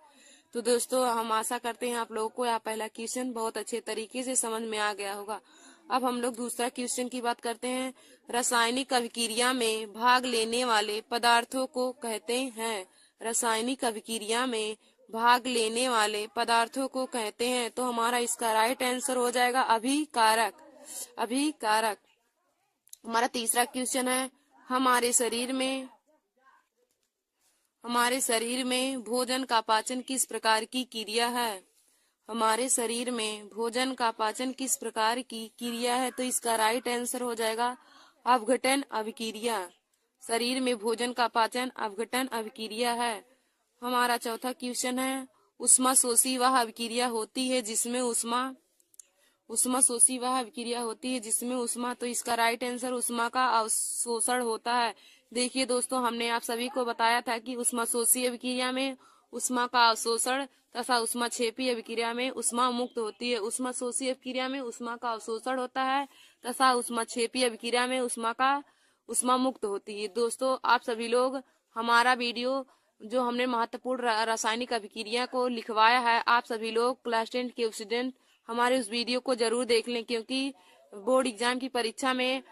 तो दोस्तों, हम आशा करते हैं आप लोगों को यह पहला क्वेश्चन बहुत अच्छे तरीके से समझ में आ गया होगा। अब हम लोग दूसरा क्वेश्चन की बात करते हैं। रासायनिक अभिक्रिया में भाग लेने वाले पदार्थों को कहते हैं। रासायनिक अभिक्रिया में भाग लेने वाले पदार्थों को कहते हैं। तो हमारा इसका राइट आंसर हो जाएगा अभिकारक। अभिकारक। हमारा तीसरा क्वेश्चन है, हमारे शरीर में भोजन का पाचन किस प्रकार की क्रिया है। हमारे शरीर में भोजन का पाचन किस प्रकार की क्रिया है। तो इसका राइट आंसर हो जाएगा अपघटन अभिक्रिया। शरीर में भोजन का पाचन अपघटन अभिक्रिया है। हमारा चौथा क्वेश्चन है, ऊष्माशोषी वह अभिक्रिया होती है जिसमें ऊष्मा। तो इसका राइट आंसर ऊष्मा का अवशोषण होता है। देखिए दोस्तों, हमने आप सभी को बताया था कि ऊष्माशोषी अभिक्रिया में ऊष्मा का अवशोषण तथा ऊष्माक्षेपी अभिक्रिया में ऊष्मा मुक्त होती है। ऊष्माशोषी अभिक्रिया में ऊष्मा का अवशोषण होता है तथा ऊष्माक्षेपी अभिक्रिया में ऊष्मा मुक्त होती है। दोस्तों, आप सभी लोग हमारा वीडियो जो हमने महत्वपूर्ण रासायनिक अभिक्रिया को लिखवाया है, आप सभी लोग क्लास 10 के स्टूडेंट हमारे उस वीडियो को जरूर देख लें, क्योंकि बोर्ड एग्जाम की परीक्षा में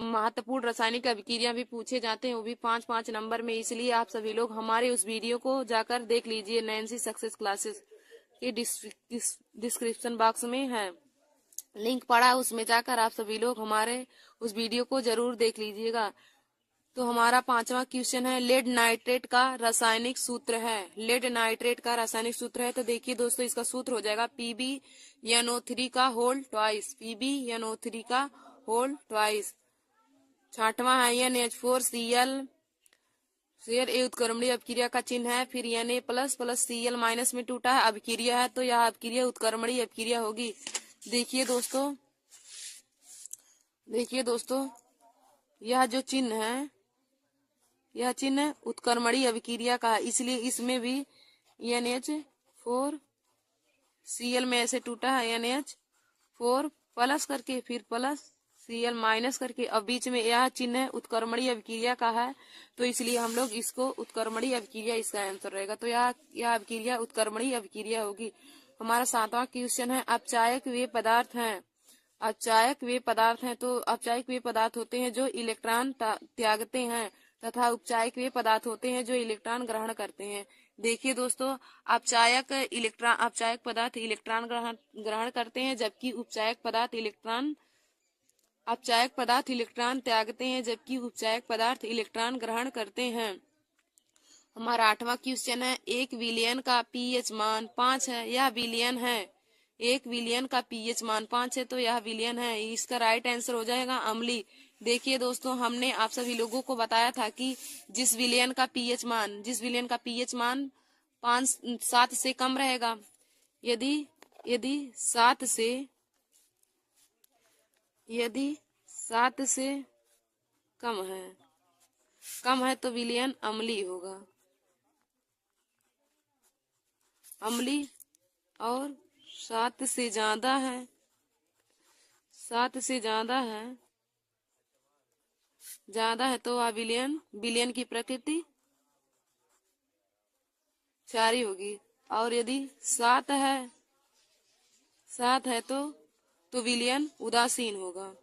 महत्वपूर्ण रासायनिक अभिक्रिया भी पूछे जाते हैं, वो भी 5-5 नंबर में। इसलिए आप सभी लोग हमारे उस वीडियो को जाकर देख लीजिए। नैन्सी सक्सेस क्लासेस के डिस्क्रिप्शन बॉक्स में है लिंक पड़ा, उसमें जाकर आप सभी लोग हमारे उस वीडियो को जरूर देख लीजिएगा। तो हमारा पांचवा क्वेश्चन है, लेड नाइट्रेट का रासायनिक सूत्र है। लेड नाइट्रेट का रासायनिक सूत्र है। तो देखिए दोस्तों, इसका सूत्र हो जाएगा PbNO3 का होल ट्वाइस। PbNO3 का होल ट्वाइस। छठवां है NH4Cl। शेयर ए उत्क्रमणीय अभिक्रिया का चिन्ह है। फिर Na++ Cl- में टूटा है, अभिक्रिया है, तो यह अभिक्रिया उत्क्रमणीय अभिक्रिया होगी। देखिए दोस्तों, यह जो चिन्ह है, यह चिन्ह उत्क्रमणीय अभिक्रिया का है, इसलिए इसमें भी NH4Cl में ऐसे टूटा है, NH4+ करके फिर +Cl- करके। अब बीच में यह चिन्ह उत्क्रमणीय अभिक्रिया का है, तो इसलिए हम लोग इसको उत्क्रमणीय अभिक्रिया, इसका आंसर रहेगा। तो यह अभिक्रिया उत्क्रमणीय अभिक्रिया होगी। हमारा सातवां क्वेश्चन है, अपचायक वे पदार्थ हैं। अपचायक वे पदार्थ हैं। तो अपचायक वे पदार्थ होते हैं जो इलेक्ट्रॉन त्यागते हैं, तथा उपचायक वे पदार्थ होते हैं जो इलेक्ट्रॉन ग्रहण करते हैं। देखिए दोस्तों, अपचायक पदार्थ इलेक्ट्रॉन ग्रहण करते हैं, जबकि उपचायक पदार्थ इलेक्ट्रॉन त्यागते हैं, जबकि उपचायक पदार्थ इलेक्ट्रॉन ग्रहण करते हैं। हमारा आठवां क्वेश्चन है, एक विलयन का pH मान 5 है, यह विलयन है। एक विलयन का pH मान 5 है, तो यह विलयन है। इसका राइट आंसर हो जाएगा अम्लीय। देखिए दोस्तों, हमने आप सभी लोगों को बताया था कि जिस विलयन का pH मान 7 से कम रहेगा, यदि 7 से कम है तो विलयन अम्लीय होगा। अम्लीय। और 7 से ज्यादा है तो वह विलयन की प्रकृति क्षारीय होगी। और यदि 7 है तो विलयन उदासीन होगा।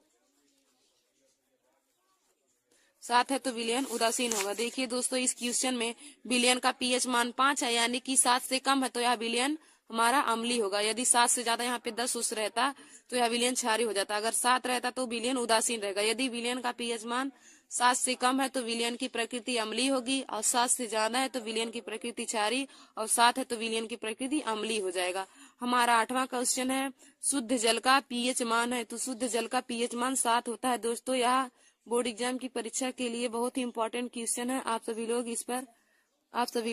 7 है तो विलयन उदासीन होगा। देखिए दोस्तों इस क्वेश्चन में विलयन का पीएच मान 5 है, यानी कि 7 से कम है तो यह विलयन हमारा अम्लीय होगा। यदि 7 से ज्यादा यहाँ पे 10 उस रहता तो यह विलयन क्षारीय हो जाता। अगर 7 रहता तो विलयन उदासीन रहेगा। यदि विलयन का पीएच मान 7 से कम है तो विलयन की प्रकृति अम्लीय होगी, और 7 से ज्यादा है तो विलयन की प्रकृति क्षारीय, और 7 है तो विलयन की प्रकृति अम्लीय हो जाएगा। हमारा 8वां क्वेश्चन है शुद्ध जल का पीएच मान है, तो शुद्ध जल का पीएच मान 7 होता है। दोस्तों यह बोर्ड एग्जाम की परीक्षा के लिए बहुत ही इंपॉर्टेंट क्वेश्चन है। आप सभी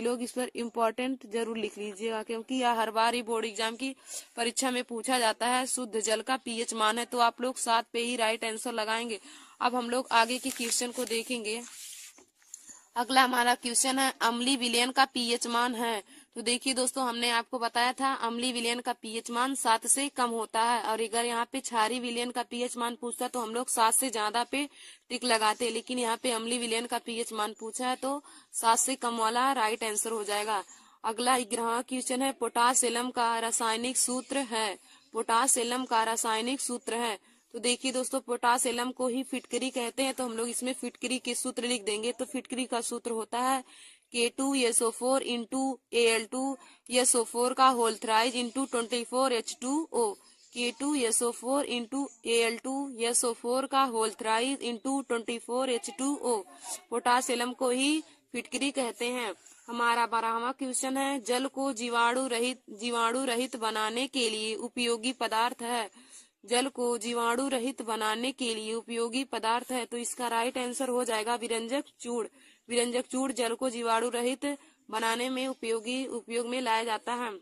लोग इस पर इम्पोर्टेंट जरूर लिख लीजिएगा, क्योंकि यह हर बार ही बोर्ड एग्जाम की परीक्षा में पूछा जाता है। शुद्ध जल का पीएच मान है, तो आप लोग 7 पे ही राइट आंसर लगाएंगे। अब हम लोग आगे के क्वेश्चन को देखेंगे। अगला हमारा क्वेश्चन है अम्लीय विलयन का पीएच मान है। तो देखिए दोस्तों हमने आपको बताया था अम्लीय विलयन का पीएच मान 7 से कम होता है, और अगर यहाँ पे क्षारीय विलयन का पीएच मान पूछता तो हम लोग 7 से ज्यादा पे टिक लगाते, लेकिन यहाँ पे अम्लीय विलयन का पीएच मान पूछा है तो 7 से कम वाला राइट आंसर हो जाएगा। अगला 11वां क्वेश्चन है पोटाश एलम का रासायनिक सूत्र है। पोटाश एलम का रासायनिक सूत्र है। तो देखिए दोस्तों पोटाश एलम को ही फिटकरी कहते हैं, तो हम लोग इसमें फिटकरी के सूत्र लिख देंगे। तो फिटकरी का सूत्र होता है K2SO4 इंटू Al2 SO4 का whole thrice into 24H2O। K2SO4 into Al2 SO4 का whole thrice into 24H2O। Potash alum को ही फिटकरी कहते हैं। हमारा 12वां क्वेश्चन है जल को जीवाणु रहित बनाने के लिए उपयोगी पदार्थ है। जल को जीवाणु रहित बनाने के लिए उपयोगी पदार्थ है, तो इसका राइट आंसर हो जाएगा विरंजक चूड़। विरंजक चूड़ जल को जीवाणु रहित बनाने में उपयोग में लाया जाता है।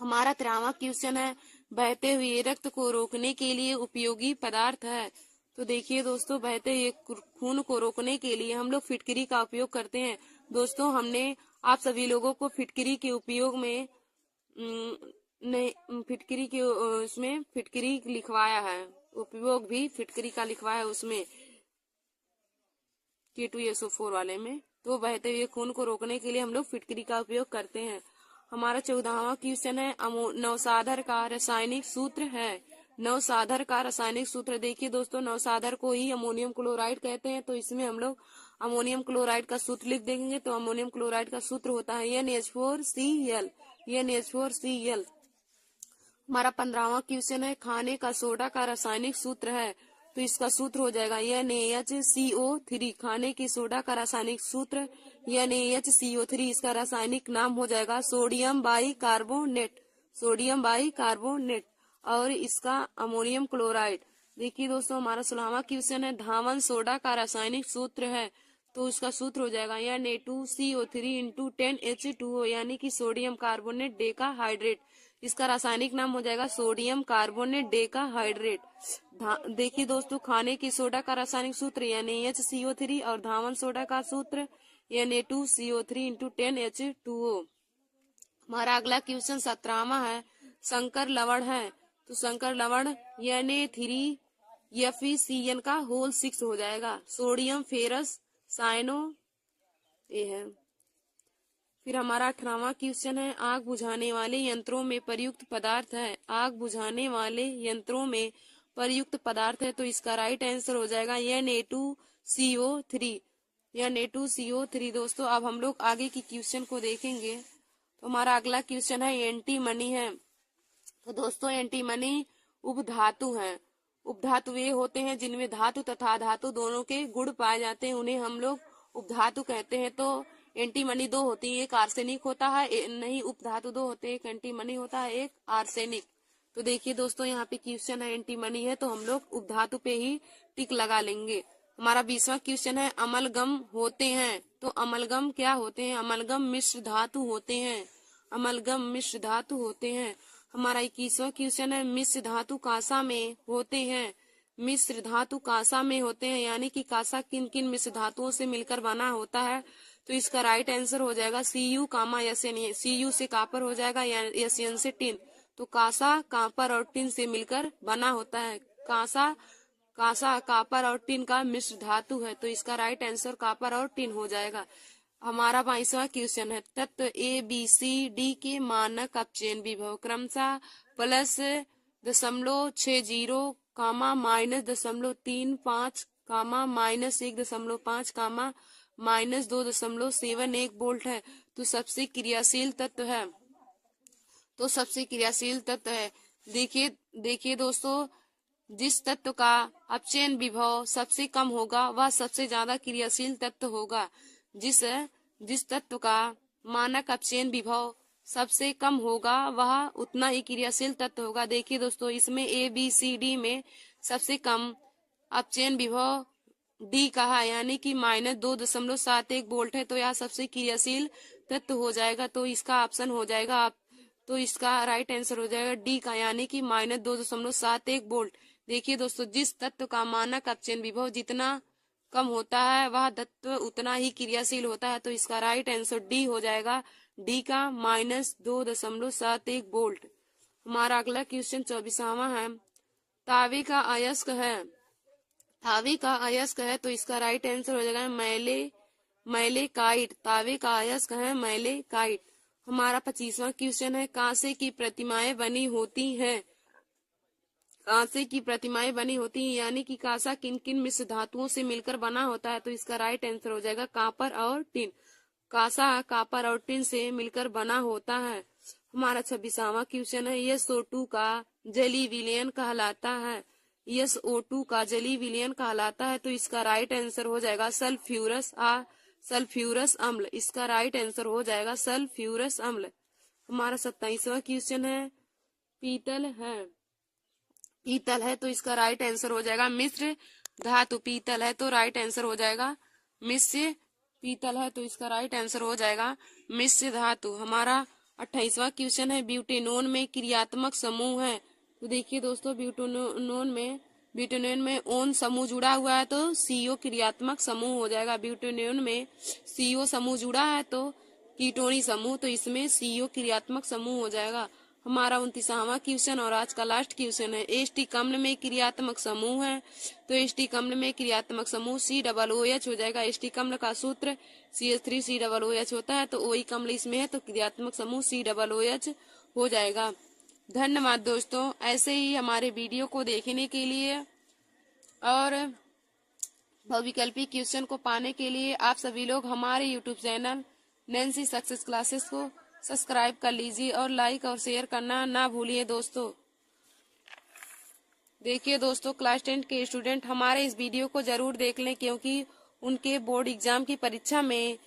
हमारा 13वां क्वेश्चन है बहते हुए रक्त को रोकने के लिए उपयोगी पदार्थ है। तो देखिए दोस्तों बहते हुए खून को रोकने के लिए हम लोग फिटकरी का उपयोग करते हैं। दोस्तों हमने आप सभी लोगों को फिटकरी के उपयोग में नहीं फिटकरी के उसमें फिटकरी लिखवाया है, उपयोग भी फिटकरी का लिखवाया है उसमें K2SO4 वाले में। तो बहते हुए खून को रोकने के लिए हम लोग फिटकरी का उपयोग करते हैं। हमारा 14वां क्वेश्चन है नवसाधर का रासायनिक सूत्र है। नवसाधर का रासायनिक सूत्र देखिए दोस्तों नवसाधर को ही अमोनियम क्लोराइड कहते हैं, तो इसमें हम लोग अमोनियम क्लोराइड का सूत्र लिख देंगे। तो अमोनियम क्लोराइड का सूत्र होता है NH4Cl। NH4Cl। हमारा 15वां क्वेश्चन है खाने का सोडा का रासायनिक सूत्र है। तो इसका सूत्र हो जाएगा NaHCO3। खाने की सोडा का रासायनिक सूत्र NaHCO3। इसका रासायनिक नाम हो जाएगा सोडियम बाइकार्बोनेट। Sodium bicarbonate. और इसका अमोनियम क्लोराइड। देखिए दोस्तों हमारा 16वां क्वेश्चन है धावन सोडा का रासायनिक सूत्र है। तो इसका सूत्र हो जाएगा Na2CO3 इंटू 10H2O, यानी कि सोडियम कार्बोनेट डेका हाइड्रेट। इसका रासायनिक नाम हो जाएगा सोडियम कार्बोनेट डेका हाइड्रेट। देखिए दोस्तों खाने की सोडा का रासायनिक सूत्र NaHCO3 और धावन सोडा का सूत्र Na2CO3 इंटू 10H2O। हमारा अगला क्वेश्चन 17वां है संकर लवण है। तो संकर लवण Na3FeCN का होल 6 हो जाएगा। सोडियम फेरस साइनो ये है। फिर हमारा 18वां क्वेश्चन है आग बुझाने वाले यंत्रों में प्रयुक्त पदार्थ है। आग बुझाने वाले यंत्रों में प्रयुक्त पदार्थ है, तो इसका राइट आंसर हो जाएगा Na2CO3। Na2CO3। दोस्तों अब हम लोग आगे की क्वेश्चन को देखेंगे। तो हमारा अगला क्वेश्चन है एंटीमनी है। तो दोस्तों एंटीमनी उपधातु है। उपधातु वे होते हैं जिनमें धातु तथा धातु दोनों के गुण पाए जाते हैं, उन्हें हम लोग उपधातु कहते हैं। तो एंटीमनी 2 होती है, एक आर्सेनिक होता है, नहीं उपधातु 2 होते हैं, एक एंटीमनी होता है, एक आर्सेनिक। तो देखिए दोस्तों यहाँ पे क्वेश्चन है एंटीमनी है, तो हम लोग उपधातु पे ही टिक लगा लेंगे। हमारा 20वां क्वेश्चन है अमलगम होते हैं। तो अमलगम क्या होते हैं? अमलगम मिश्र धातु होते हैं। अमलगम मिश्र धातु होते हैं। हमारा 21वां क्वेश्चन है मिश्र धातु कांसा में होते हैं। मिश्र धातु कांसा में होते हैं, यानी कि कांसा किन किन मिश्र धातुओं से मिलकर बना होता है? तो इसका राइट आंसर हो जाएगा Cu, SN। Cu से कापर हो जाएगा, SN से टिन। तो कांसा कापर और टिन से मिलकर बना होता है। कांसा कापर और टिन का मिश्र धातु है, तो इसका राइट आंसर कापर और टिन हो जाएगा। हमारा 22वां क्वेश्चन है तत्व ABCD के मानक अपचयन विभव क्रमशः +0.60, -0.35, कामा -1.5 कामा -2.71 वोल्ट है। तो सबसे क्रियाशील तत्व है। देखिए दोस्तों, जिस तत्व का अपचयन विभव सबसे कम होगा वह सबसे ज्यादा क्रियाशील तत्व होगा। जिस तत्व का मानक अपचयन विभव सबसे कम होगा वह उतना ही क्रियाशील तत्व होगा। देखिए दोस्तों, इसमें ABCD में सबसे कम अपचयन विभव डी कहा, यानी कि -2.71 वोल्ट है। तो यह सबसे क्रियाशील तत्व हो जाएगा। तो इसका ऑप्शन हो जाएगा, तो इसका राइट आंसर हो जाएगा डी का, यानी कि -2.71 वोल्ट। देखिए दोस्तों, जिस तत्व का मानक अपचयन विभव जितना कम होता है वह तत्व उतना ही क्रियाशील होता है। तो इसका राइट आंसर डी हो जाएगा, डी का -2.71 वोल्ट। हमारा अगला क्वेश्चन 24वां है। तावे का अयस्क है, तो इसका राइट आंसर हो जाएगा मैलेकाइट। तावे का अयस्क है मैलेकाइट। हमारा 25वां क्वेश्चन है। कांसे की प्रतिमाएं बनी होती हैं। यानी कि कांसा किन किन मिश्र धातुओं से मिलकर बना होता है। तो इसका राइट आंसर हो जाएगा कॉपर और टिन। कांसा कॉपर और टिन से मिलकर बना होता है। हमारा 26वां क्वेश्चन है। SO2 का जली विलयन कहलाता है। SO2 का जली विलयन कहलाता है। तो इसका राइट आंसर हो जाएगा सल्फ्यूरस अम्ल। इसका राइट आंसर हो जाएगा सल्फ्यूरस अम्ल। हमारा 27वां क्वेश्चन है। पीतल है, तो इसका राइट आंसर हो जाएगा मिश्र धातु। पीतल है तो राइट आंसर हो जाएगा मिश्र पीतल है, तो इसका राइट आंसर हो जाएगा मिश्र धातु। हमारा 28वां क्वेश्चन है। ब्यूटेनोन में क्रियात्मक समूह है। तो देखिए दोस्तों, ब्यूटेनोन में ओन समूह जुड़ा हुआ है तो CO क्रियात्मक समूह हो जाएगा। ब्यूटेनोन में CO समूह जुड़ा है तो कीटोनी समूह, तो इसमें CO क्रियात्मक समूह हो जाएगा। हमारा 29वां क्वेश्चन और आज का लास्ट क्वेश्चन है। एस्टिक अम्ल में क्रियात्मक समूह है। तो एस्टिक अम्ल में क्रियात्मक समूह COOH हो जाएगा। एस्टिक अम्ल का सूत्र CH3COOH होता है। तो ओइक अम्ल इसमें है तो क्रियात्मक समूह COOH हो जाएगा। धन्यवाद दोस्तों, ऐसे ही हमारे वीडियो को देखने के लिए और बहुविकल्पी क्वेश्चन को पाने के लिए आप सभी लोग हमारे YouTube channel Nancy success classes को सब्सक्राइब कर लीजिए और लाइक और शेयर करना ना भूलिए दोस्तों। देखिए दोस्तों, क्लास 10 के स्टूडेंट हमारे इस वीडियो को जरूर देख लें, क्योंकि उनके बोर्ड एग्जाम की परीक्षा में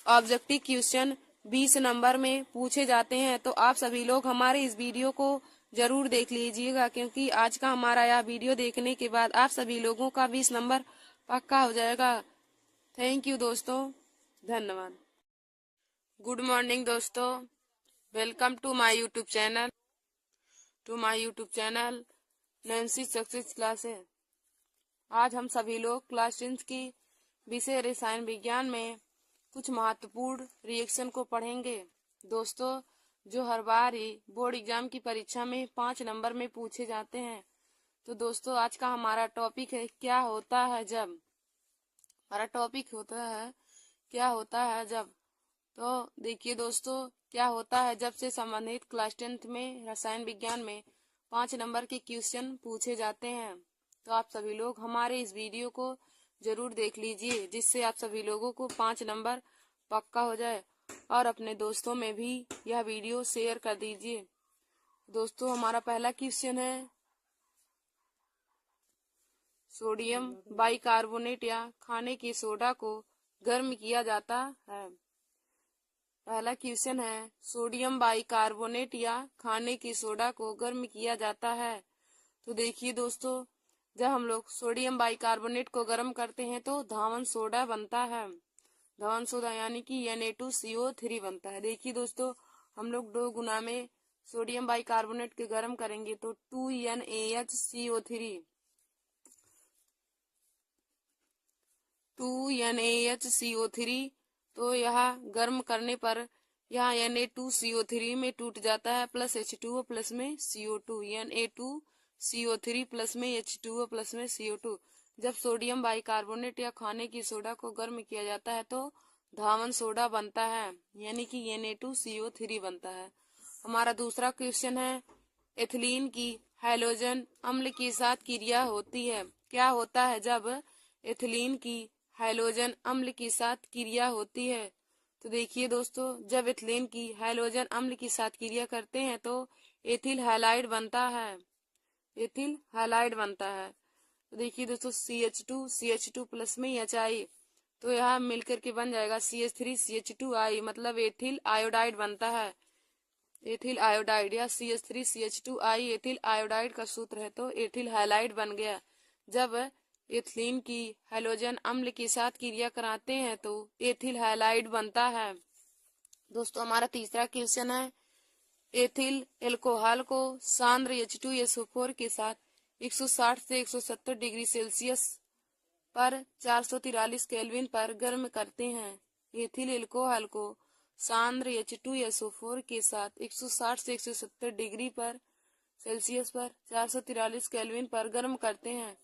ऑब्जेक्टिव क्वेश्चन 20 नंबर में पूछे जाते हैं। तो आप सभी लोग हमारे इस वीडियो को जरूर देख लीजिएगा, क्योंकि आज का हमारा यह वीडियो देखने के बाद आप सभी लोगों का 20 नंबर पक्का हो जाएगा। थैंक यू दोस्तों, धन्यवाद। गुड मॉर्निंग दोस्तों, welcome to my YouTube channel Nancy success classes. आज हम सभी लोग क्लास 10 की विषय रसायन विज्ञान में कुछ महत्वपूर्ण रिएक्शन को पढ़ेंगे दोस्तों, जो हर बार ही बोर्ड एग्जाम की परीक्षा में 5 नंबर में पूछे जाते हैं। तो दोस्तों, आज का हमारा टॉपिक है क्या होता है जब। तो देखिए दोस्तों, क्या होता है जब से संबंधित क्लास 10 में रसायन विज्ञान में 5 नंबर के क्वेश्चन पूछे जाते हैं। तो आप सभी लोग हमारे इस वीडियो को जरूर देख लीजिए, जिससे आप सभी लोगों को 5 नंबर पक्का हो जाए, और अपने दोस्तों में भी यह वीडियो शेयर कर दीजिए। दोस्तों, हमारा पहला क्वेश्चन है। सोडियम बाइकार्बोनेट या खाने के सोडा को गर्म किया जाता है। पहला क्वेश्चन है, सोडियम बाइकार्बोनेट या खाने के सोडा को गर्म किया जाता है। तो देखिए दोस्तों, जब हम लोग सोडियम बाइकार्बोनेट को गर्म करते हैं तो धावन सोडा बनता है। धावन सोडा यानी कि Na2CO3 बनता है। देखिए दोस्तों, हम लोग 2 गुना में सोडियम बाइकार्बोनेट के गर्म करेंगे तो 2NaHCO3 तो यह गर्म करने पर यहाँ Na2CO3 में टूट जाता है, प्लस H2O प्लस में CO2। Na2CO3 प्लस में H2O प्लस में CO2। जब सोडियम बाइकार्बोनेट या खाने की सोडा को गर्म किया जाता है तो धावन सोडा बनता है, यानी कि Na2CO3 बनता है। हमारा दूसरा क्वेश्चन है, एथिलीन की हैलोजन अम्ल के साथ क्रिया होती है। क्या होता है जब एथिलीन की हाइड्रोजन अम्ल के साथ क्रिया होती है। तो देखिए दोस्तों, जब एथिलीन की हाइड्रोजन अम्ल के साथ क्रिया करते हैं तो एथिल हैलाइड बनता है, एथिल हैलाइड बनता है। तो देखिए दोस्तों, CH2 प्लस में HI, तो यहाँ मिलकर के बन जाएगा CH3CH2I, मतलब एथिल आयोडाइड बनता है, एथिल आयोडाइड, या CH3CH2I एथिल आयोडाइड का सूत्र है, तो एथिल हैलाइड बन गया। जब एथिलीन की हैलोजन अम्ल के साथ क्रिया कराते हैं तो एथिल हैलाइड बनता है। दोस्तों हमारा तीसरा क्वेश्चन है, एथिल एल्कोहल को सांद्र H2SO4 के साथ 160 से 170 डिग्री सेल्सियस पर 443 केल्विन पर गर्म करते हैं। एथिल एल्कोहल को सांद्र H2SO4 के साथ 160 से 170 डिग्री पर सेल्सियस पर 443 केल्विन पर गर्म करते हैं।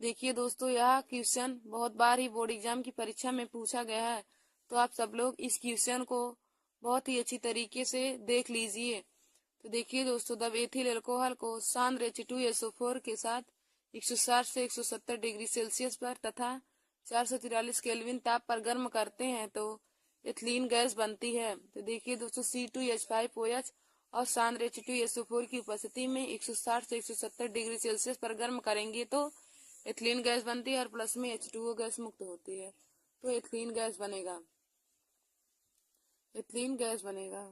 देखिए दोस्तों, यह क्वेश्चन बहुत बार ही बोर्ड एग्जाम की परीक्षा में पूछा गया है, तो आप सब लोग इस क्वेश्चन को बहुत ही अच्छी तरीके से देख लीजिए। तो देखिए दोस्तों, जब एथिल अल्कोहल को सांद्र H2SO4 के साथ 160 से 170 डिग्री सेल्सियस पर तथा 443 केल्विन ताप पर गर्म करते हैं तो एथिलीन गैस बनती है। तो देखिए दोस्तों, C2H5OH और सांद्र H2SO4 की उपस्थिति में 160 से 170 डिग्री सेल्सियस पर गर्म करेंगे तो एथिलीन गैस बनती है और प्लस में H2O गैस मुक्त होती है, तो एथिलीन गैस बनेगा, एथिलीन गैस बनेगा।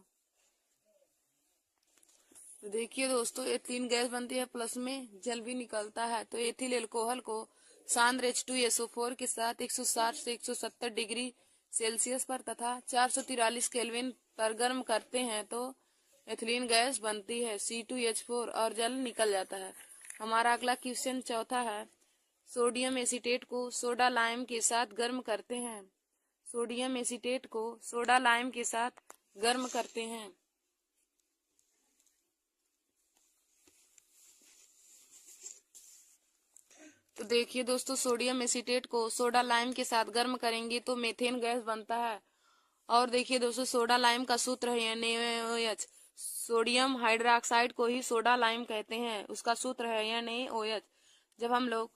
तो देखिए दोस्तों, एथिलीन गैस बनती है, प्लस में जल भी निकलता है। तो एथिल एल्कोहल को सांद्र H2SO4 के साथ 160 से 170 डिग्री सेल्सियस पर तथा 443 केल्विन पर गर्म करते हैं तो एथिलीन गैस बनती है, C2H4, और जल निकल जाता है। हमारा अगला क्वेश्चन चौथा है, सोडियम एसीटेट को सोडा लाइम के साथ गर्म करते हैं। सोडियम एसीटेट को सोडा लाइम के साथ गर्म करते हैं। तो देखिए दोस्तों, सोडियम एसीटेट को सोडा लाइम के साथ गर्म करेंगे तो मेथेन गैस बनता है। और देखिए दोस्तों, सोडा लाइम का सूत्र है NaOH। सोडियम हाइड्रोक्साइड को ही सोडा लाइम कहते हैं, उसका सूत्र है NaOH। जब हम लोग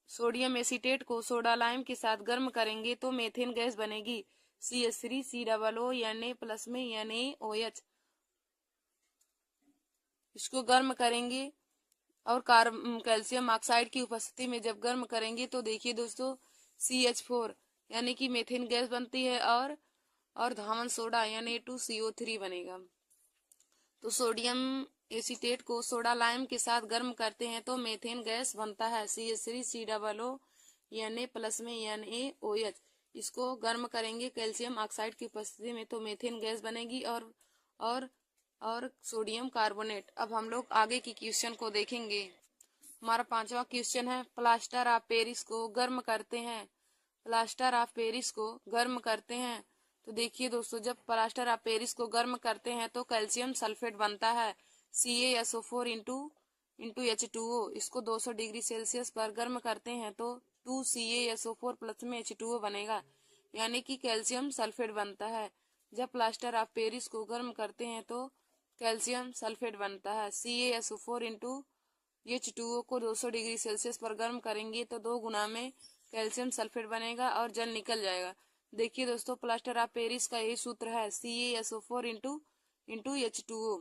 सोडियम एसीटेट को सोडा लाइम के साथ गर्म करेंगे तो मेथेन गैस बनेगी, CH3COO Na प्लस में NaOH। इसको गर्म करेंगे और कैल्शियम ऑक्साइड की उपस्थिति में जब गर्म करेंगे तो देखिए दोस्तों, CH4 यानी कि मेथेन गैस बनती है और धावन सोडा यानी H2CO3 बनेगा। तो सोडियम एसीटेट को सोडा लाइम के साथ गर्म करते हैं तो मेथेन गैस बनता है, CH3COO Na प्लस में NaOH। इसको गर्म करेंगे कैल्शियम ऑक्साइड की उपस्थिति में तो मेथेन गैस बनेगी और और सोडियम कार्बोनेट। अब हम लोग आगे की क्वेश्चन को देखेंगे। हमारा पांचवा क्वेश्चन है, प्लास्टर ऑफ पेरिस को गर्म करते हैं। प्लास्टर ऑफ पेरिस को गर्म करते हैं। तो देखिए दोस्तों, जब प्लास्टर ऑफ पेरिस को गर्म करते हैं तो कैल्शियम सल्फेट बनता है, CaSO4 इंटू H2O। इसको 200 डिग्री सेल्सियस पर गर्म करते हैं तो 2CaSO4 प्लस में H2O बनेगा, यानी कि कैल्शियम सल्फेट बनता है। जब प्लास्टर ऑफ पेरिस को गर्म करते हैं तो कैल्शियम सल्फेट बनता है, CaSO4 इंटू H2O को 200 डिग्री सेल्सियस पर गर्म करेंगे तो 2 गुना में कैल्शियम सल्फेट बनेगा और जल निकल जाएगा। देखिए दोस्तों, प्लास्टर ऑफ पेरिस का यही सूत्र है, CaSO4 इंटू H2O,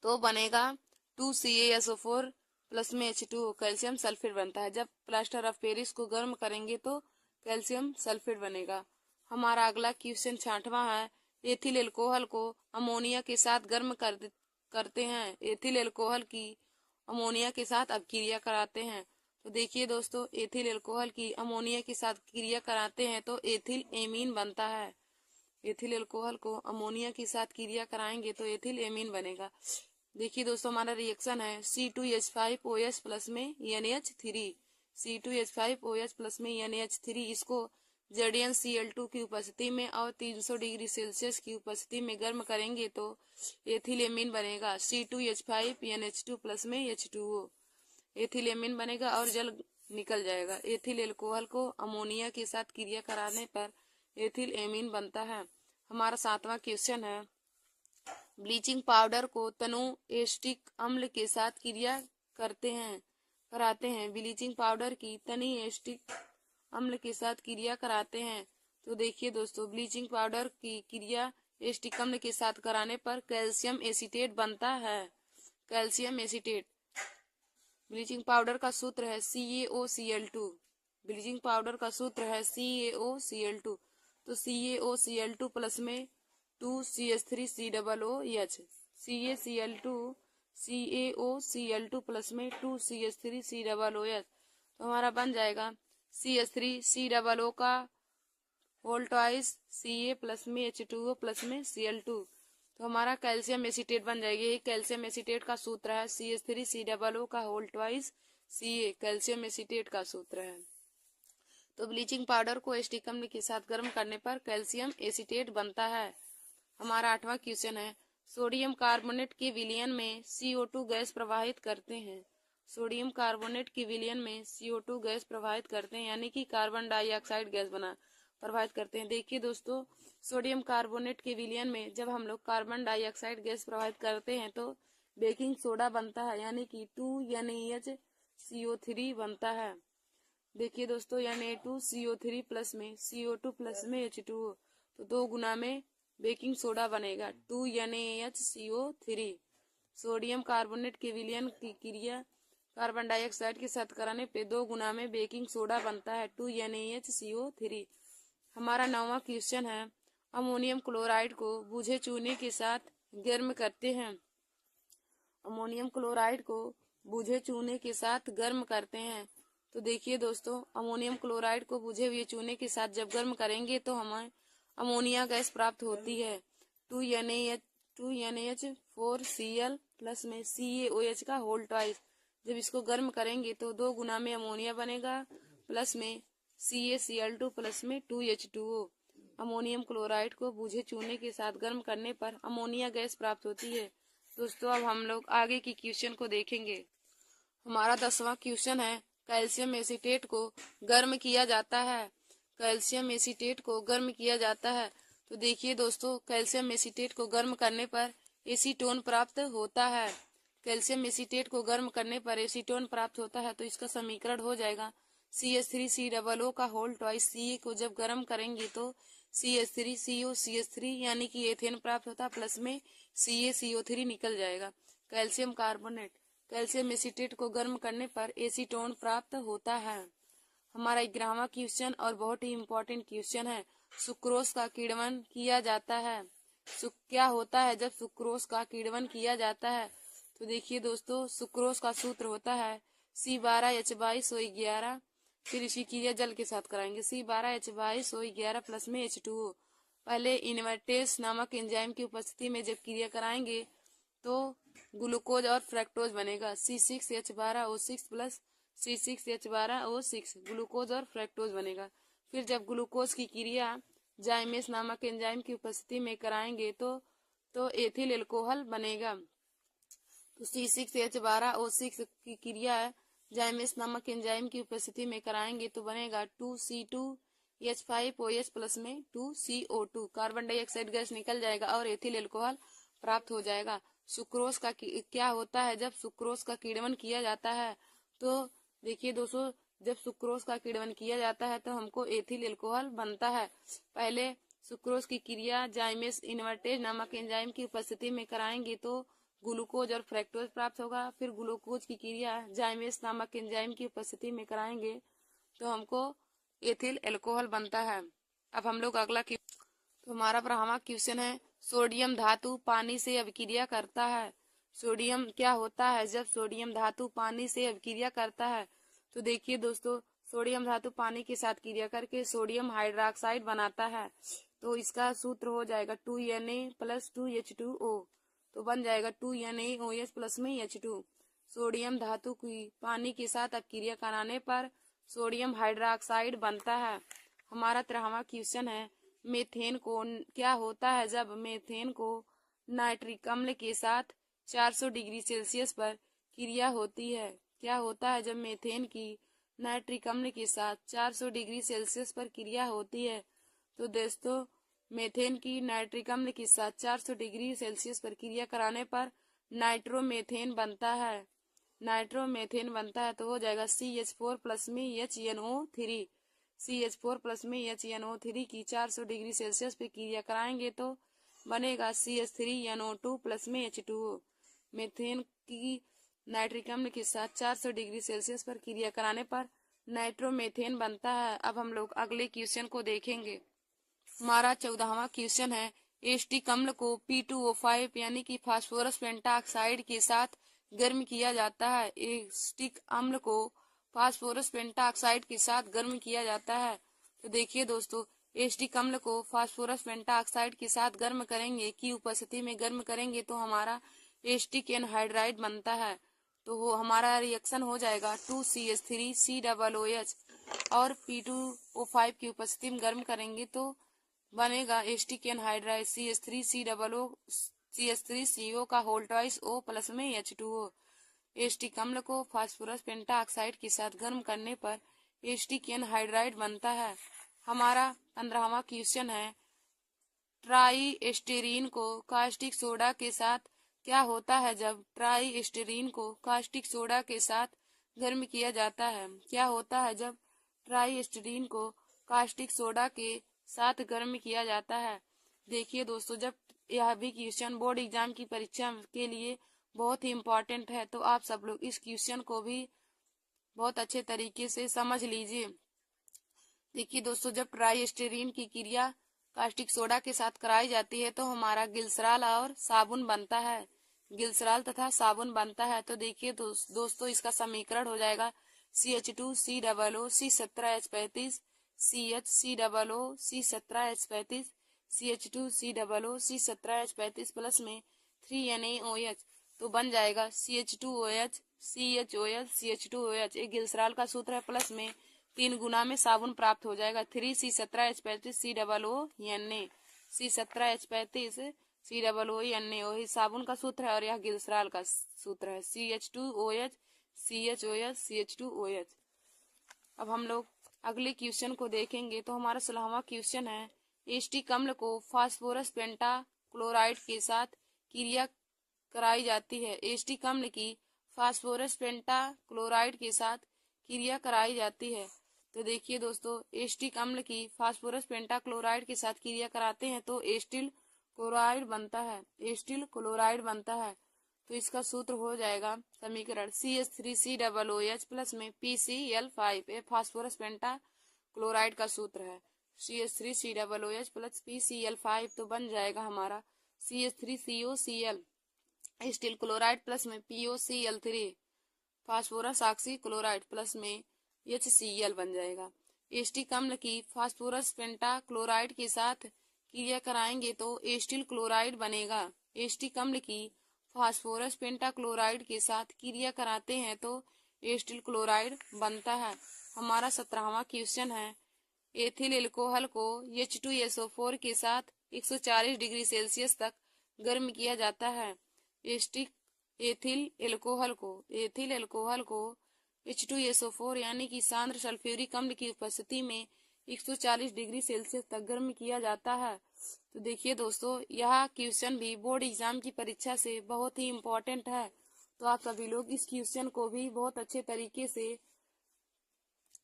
तो बनेगा 2CaSO4 प्लस में H2O, कैल्शियम सल्फेट बनता है। जब प्लास्टर ऑफ पेरिस को गर्म करेंगे तो कैल्शियम सल्फेट बनेगा। हमारा अगला क्वेश्चन छठवां है, एथिल एल्कोहल को अमोनिया के साथ गर्म करते हैं। एथिल एल्कोहल की अमोनिया के साथ अपक्रिया कराते हैं। तो देखिए दोस्तों, एथिल एल्कोहल की अमोनिया के साथ क्रिया कराते हैं तो एथिल एमीन बनता है। एथिल एल्कोहल को अमोनिया के साथ क्रिया कराएंगे तो एथिल एमीन बनेगा। देखिए दोस्तों, हमारा रिएक्शन है C2H5OH प्लस में NH3, C2H5OH प्लस में NH3। इसको ZnCl2 की उपस्थिति में और 300 डिग्री सेल्सियस की उपस्थिति में गर्म करेंगे तो एथिल एमीन बनेगा, C2H5NH2 प्लस में H2O। एथिल एमीन बनेगा और जल निकल जाएगा। एथिल एल्कोहल को अमोनिया के साथ क्रिया कराने पर एथिल एमीन बनता है। हमारा सातवां क्वेश्चन है, ब्लीचिंग पाउडर को तनु एस्टिक अम्ल के साथ क्रिया करते हैं। कराते हैं। ब्लीचिंग पाउडर की तनी एसिटिक अम्ल के साथ क्रिया कराते हैं। तो देखिए दोस्तों, ब्लीचिंग पाउडर की क्रिया एसिटिक अम्ल के साथ कराने पर कैल्शियम एसीटेट बनता है। Calcium acetate. ब्लीचिंग पाउडर का सूत्र है CaOCl2। ब्लीचिंग पाउडर का सूत्र है CaOCl2। तो CaOCl2 प्लस में 2CH3COOH। CaCl2 प्लस में 2CH3COOH। तो हमारा बन जाएगा CH3COO का होल ट्वाइस Ca प्लस में H2O प्लस में Cl2। तो हमारा कैल्शियम एसीटेट बन जाएगी। यही कैल्शियम एसीटेट का सूत्र है, CH3COO का whole twice Ca calcium acetate का सूत्र है। तो ब्लीचिंग पाउडर को एसिटिक अम्ल के साथ गर्म करने पर कैल्शियम एसीटेट बनता है। हमारा 8वां क्वेश्चन है, सोडियम कार्बोनेट के विलयन में CO2 गैस प्रवाहित करते हैं। सोडियम कार्बोनेट के विलयन में CO2 गैस प्रवाहित करते हैं, यानी कि कार्बन डाइऑक्साइड गैस प्रवाहित करते हैं। देखिए दोस्तों, सोडियम कार्बोनेट के विलयन में जब हम लोग कार्बन डाइऑक्साइड गैस प्रवाहित करते हैं तो बेकिंग सोडा बनता है, यानी कि 2NaHCO3 बनता है। देखिए दोस्तों, Na2CO3 प्लस में CO2 प्लस में H2O, तो 2 गुना में बेकिंग सोडा बनेगा 2NaHCO3। सोडियम कार्बोनेट के विलयन की क्रिया कार्बन डाइऑक्साइड के साथ कराने पे 2 गुना में बेकिंग सोडा बनता है 2NaHCO3। हमारा 9वां क्वेश्चन है, अमोनियम क्लोराइड को बुझे चूने के साथ गर्म करते हैं। अमोनियम क्लोराइड को बुझे चूने के साथ गर्म करते हैं। तो देखिए दोस्तों, अमोनियम क्लोराइड को बुझे हुए चूने के साथ जब गर्म करेंगे तो हमें अमोनिया गैस प्राप्त होती है 2NaH4Cl प्लस में CaOH का होल ट्वाइस। जब इसको गर्म करेंगे तो 2 गुना में अमोनिया बनेगा प्लस में CaCl2 प्लस में 2H2O। अमोनियम क्लोराइड को बुझे चूने के साथ गर्म करने पर अमोनिया गैस प्राप्त होती है। दोस्तों, अब हम लोग आगे की क्वेश्चन को देखेंगे। हमारा 10वां क्वेश्चन है, कैल्शियम एसीटेट को गर्म किया जाता है। कैल्शियम एसीटेट को गर्म किया जाता है। तो देखिए दोस्तों, कैल्शियम एसीटेट को गर्म करने पर एसीटोन प्राप्त होता है। कैल्शियम एसीटेट को गर्म करने पर एसीटोन प्राप्त होता है। तो इसका समीकरण हो जाएगा CH3COO का होल ट्वाइस। Ca को जब गर्म करेंगे तो CH3COCH3 यानी कि एथेन प्राप्त होता है, प्लस में CaCO3 निकल जाएगा। कैल्शियम कार्बोनेट, कैल्शियम एसीटेट को गर्म करने पर एसीटोन प्राप्त होता है। हमारा 11वां क्वेश्चन और बहुत ही इम्पोर्टेंट क्वेश्चन है, सुक्रोज का किण्वन किया जाता है। क्या होता है जब सुक्रोज का किण्वन किया जाता है? तो देखिए दोस्तों, सुक्रोज का सूत्र होता है C12H22O11। फिर इसी क्रिया जल के साथ कराएंगे C12H22O11 प्लस में H2O। पहले इनवर्टेज नामक एंजाइम की उपस्थिति में जब क्रिया कराएंगे तो ग्लूकोज और फ्रक्टोज बनेगा C6H12O6 प्लस C6H12O6, ग्लूकोज और फ्रक्टोज बनेगा। फिर जब ग्लूकोज की क्रिया जाइमेस नामक एंजाइम की उपस्थिति में कराएंगे तो एथिल एल्कोहल बनेगा। तो C6H12O6 की क्रिया जाइमेस नामक एंजाइम की उपस्थिति में कराएंगे तो बनेगा 2C2H5OH प्लस में 2CO2। कार्बन डाइऑक्साइड गैस निकल जाएगा और एथिल एल्कोहल प्राप्त हो जाएगा। सुक्रोज का क्या होता है जब सुक्रोज का किण्वन किया जाता है? तो देखिए दोस्तों, जब सुक्रोज का किण्वन किया जाता है तो हमको एथिल एल्कोहल बनता है। पहले सुक्रोज की क्रिया जाइमेस इनवर्टेज नामक एंजाइम की उपस्थिति में कराएंगे तो ग्लूकोज और फ्रक्टोज प्राप्त होगा। फिर ग्लूकोज की क्रिया जाइमेस नामक एंजाइम की उपस्थिति में कराएंगे तो हमको एथिल एल्कोहल बनता है। अब हम लोग अगला तो हमारा 12वां क्वेश्चन है, सोडियम धातु पानी से अभिक्रिया करता है। सोडियम क्या होता है जब सोडियम धातु पानी से अभिक्रिया करता है? तो देखिए दोस्तों, सोडियम धातु पानी के साथ क्रिया करके सोडियम हाइड्रोक्साइड बनाता है। तो इसका सूत्र हो जाएगा 2Na प्लस 2H2O। तो बन जाएगा 2NaOH प्लस में H2। सोडियम धातु की पानी के साथ अभिक्रिया कराने पर सोडियम हाइड्रोक्साइड बनता है। हमारा 13वां क्वेश्चन है, मेथेन को क्या होता है जब मेथेन को नाइट्रिक अम्ल के साथ 400 डिग्री सेल्सियस पर क्रिया होती है? क्या होता है जब मेथेन की नाइट्रिक अम्ल के साथ 400 डिग्री सेल्सियस पर क्रिया होती है? तो दोस्तों, मेथेन की नाइट्रिक अम्ल के साथ 400 डिग्री सेल्सियस पर क्रिया कराने पर नाइट्रोमेथेन बनता है। नाइट्रोमेथेन बनता है तो हो जाएगा CH4 प्लस में HNO3। CH4 प्लस में HNO3 की 400 डिग्री सेल्सियस पे क्रिया कराएंगे तो बनेगा CH3NO2 प्लस में H2O। मेथेन की नाइट्रिक अम्ल के साथ 400 डिग्री सेल्सियस पर क्रिया कराने पर नाइट्रोमेथेन बनता है। अब हम लोग अगले क्वेश्चन को देखेंगे। हमारा 14वां क्वेश्चन है, एस्टिक अम्ल को P2O5 यानी कि फास्फोरस पेंटाऑक्साइड के साथ गर्म किया जाता है। एस्टिक अम्ल को फास्फोरस पेंटाऑक्साइड के साथ गर्म किया जाता है। तो देखिए दोस्तों, एस्टिक अम्ल को फास्फोरस पेंटाऑक्साइड के साथ गर्म करेंगे की उपस्थिति में गर्म करेंगे तो हमारा एस्टिक एनहाइड्राइड बनता है। तो वो हमारा रिएक्शन हो जाएगा 2CH3COOH और P2O5 की उपस्थिति में गर्म करेंगे तो बनेगा एस्टिक एनहाइड्राइड CH3CO का होल ट्वाइस O प्लस में H2O। एस्टिक अम्ल को फास्फोरस पेंटाऑक्साइड के साथ गर्म करने पर एस्टिक एनहाइड्राइड बनता है। हमारा 15वां क्वेश्चन है, ट्राई एस्टेरीन को कास्टिक सोडा के साथ क्या होता है जब ट्राई एस्टेरीन को कास्टिक सोडा के साथ गर्म किया जाता है। क्या होता है जब ट्राई एस्टेरीन को कास्टिक सोडा के साथ गर्म किया जाता है। देखिए दोस्तों, जब यह भी क्वेश्चन बोर्ड एग्जाम की परीक्षा के लिए बहुत ही इम्पोर्टेंट है तो आप सब लोग इस क्वेश्चन को भी बहुत अच्छे तरीके से समझ लीजिए। देखिए दोस्तों, जब ट्राई एस्टेरीन की क्रिया कास्टिक सोडा के साथ कराई जाती है तो हमारा ग्लिसरॉल और साबुन बनता है। ग्लिसरॉल तथा साबुन बनता है। तो देखिए दोस्तों, इसका समीकरण हो जाएगा CH2COO C17H35 CHCOO C17H35 CH2COO C17H35 plus में 3NaOH तो बन जाएगा CH2OH CHOH CH2OH। एक ग्लिसरॉल का सूत्र है, प्लस में 3 गुना में साबुन प्राप्त हो जाएगा 3C17H35 COONA C17H35 COONA वही साबुन का सूत्र है और यह ग्लिसरॉल का सूत्र है CH2OH CHOH CH2OH। अब हम लोग अगले क्वेश्चन को देखेंगे। तो हमारा 16वां क्वेश्चन है, एस्टिक अम्ल को फास्फोरस पेंटाक्लोराइड के साथ क्रिया कराई जाती है। एस्टिक अम्ल की फास्फोरस पेंटाक्लोराइड के साथ क्रिया कराई जाती है। तो देखिए दोस्तों, एस्टिक अम्ल की फास्फोरस पेंटाक्लोराइड के साथ क्रिया कराते हैं तो एस्टिल क्लोराइड बनता है। एस्टिल क्लोराइड बनता है। तो इसका सूत्र हो जाएगा समीकरण CH3COOH प्लस में PCl5। ये फास्फोरस पेंटाक्लोराइड का सूत्र है CH3COOH प्लस PCl5। तो बन जाएगा हमारा CH3COCl स्टील क्लोराइड प्लस में POCl3 phosphorus oxy chloride plus में HCl बन जाएगा। एस्टिक अम्ल की फास्फोरस पेंटाक्लोराइड के साथ क्रिया कराएंगे तो एस्टिल क्लोराइड बनेगा। एस्टिक अम्ल की फास्फोरस पेंटाक्लोराइड के साथ क्रिया कराते हैं तो एस्टिल क्लोराइड बनता है। हमारा 17वां क्वेश्चन है, एथिल एल्कोहल को H2SO4 के साथ 140 डिग्री सेल्सियस तक गर्म किया जाता है। एथिल एल्कोहल को H2SO4 यानी कि सांद्र सल्फ्यूरिक अम्ल की उपस्थिति में 140 डिग्री सेल्सियस तक गर्म किया जाता है। तो देखिए दोस्तों, यह क्वेश्चन भी बोर्ड एग्जाम की परीक्षा से बहुत ही इम्पोर्टेंट है। तो आप सभी लोग इस क्वेश्चन को भी बहुत अच्छे तरीके से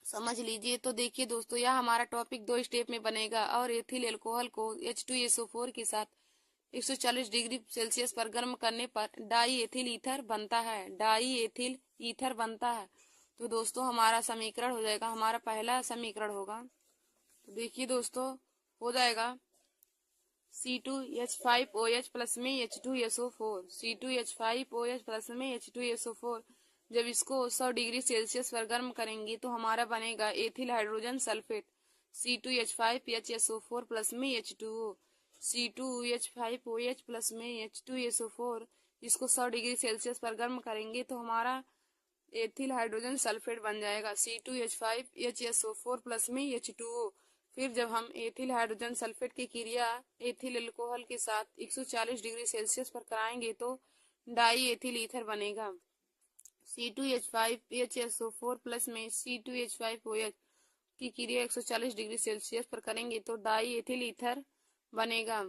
समझ लीजिए। तो देखिए दोस्तों, यह हमारा टॉपिक 2 स्टेप में बनेगा और एथिल एल्कोहल को H2SO4 के साथ 140 डिग्री सेल्सियस पर गर्म करने पर डाई एथिल ईथर बनता है। डाई एथिल ईथर बनता है। तो दोस्तों, हमारा समीकरण हो जाएगा, हमारा पहला समीकरण होगा। तो देखिए दोस्तों, हो जाएगा C2H5OH प्लस में H2SO4 C2H5OH प्लस में H2SO4। जब इसको 100 डिग्री सेल्सियस पर गर्म करेंगे तो हमारा बनेगा ethyl hydrogen sulphate C2H5HSO4 plus में H2O C2H5OH प्लस में H2SO4। इसको 100 डिग्री सेल्सियस पर गर्म करेंगे तो हमारा एथिल हाइड्रोजन सल्फेट बन जाएगा C2H5HSO4 प्लस में H2O। फिर जब हम एथिल हाइड्रोजन सल्फेट की क्रिया एथिल अल्कोहल के साथ 140 डिग्री सेल्सियस पर कराएंगे तो डाई एथिल ईथर बनेगा C2H5HSO4 प्लस में C2H5OH की क्रिया 140 डिग्री सेल्सियस पर करेंगे तो डाई एथिल ईथर बनेगा।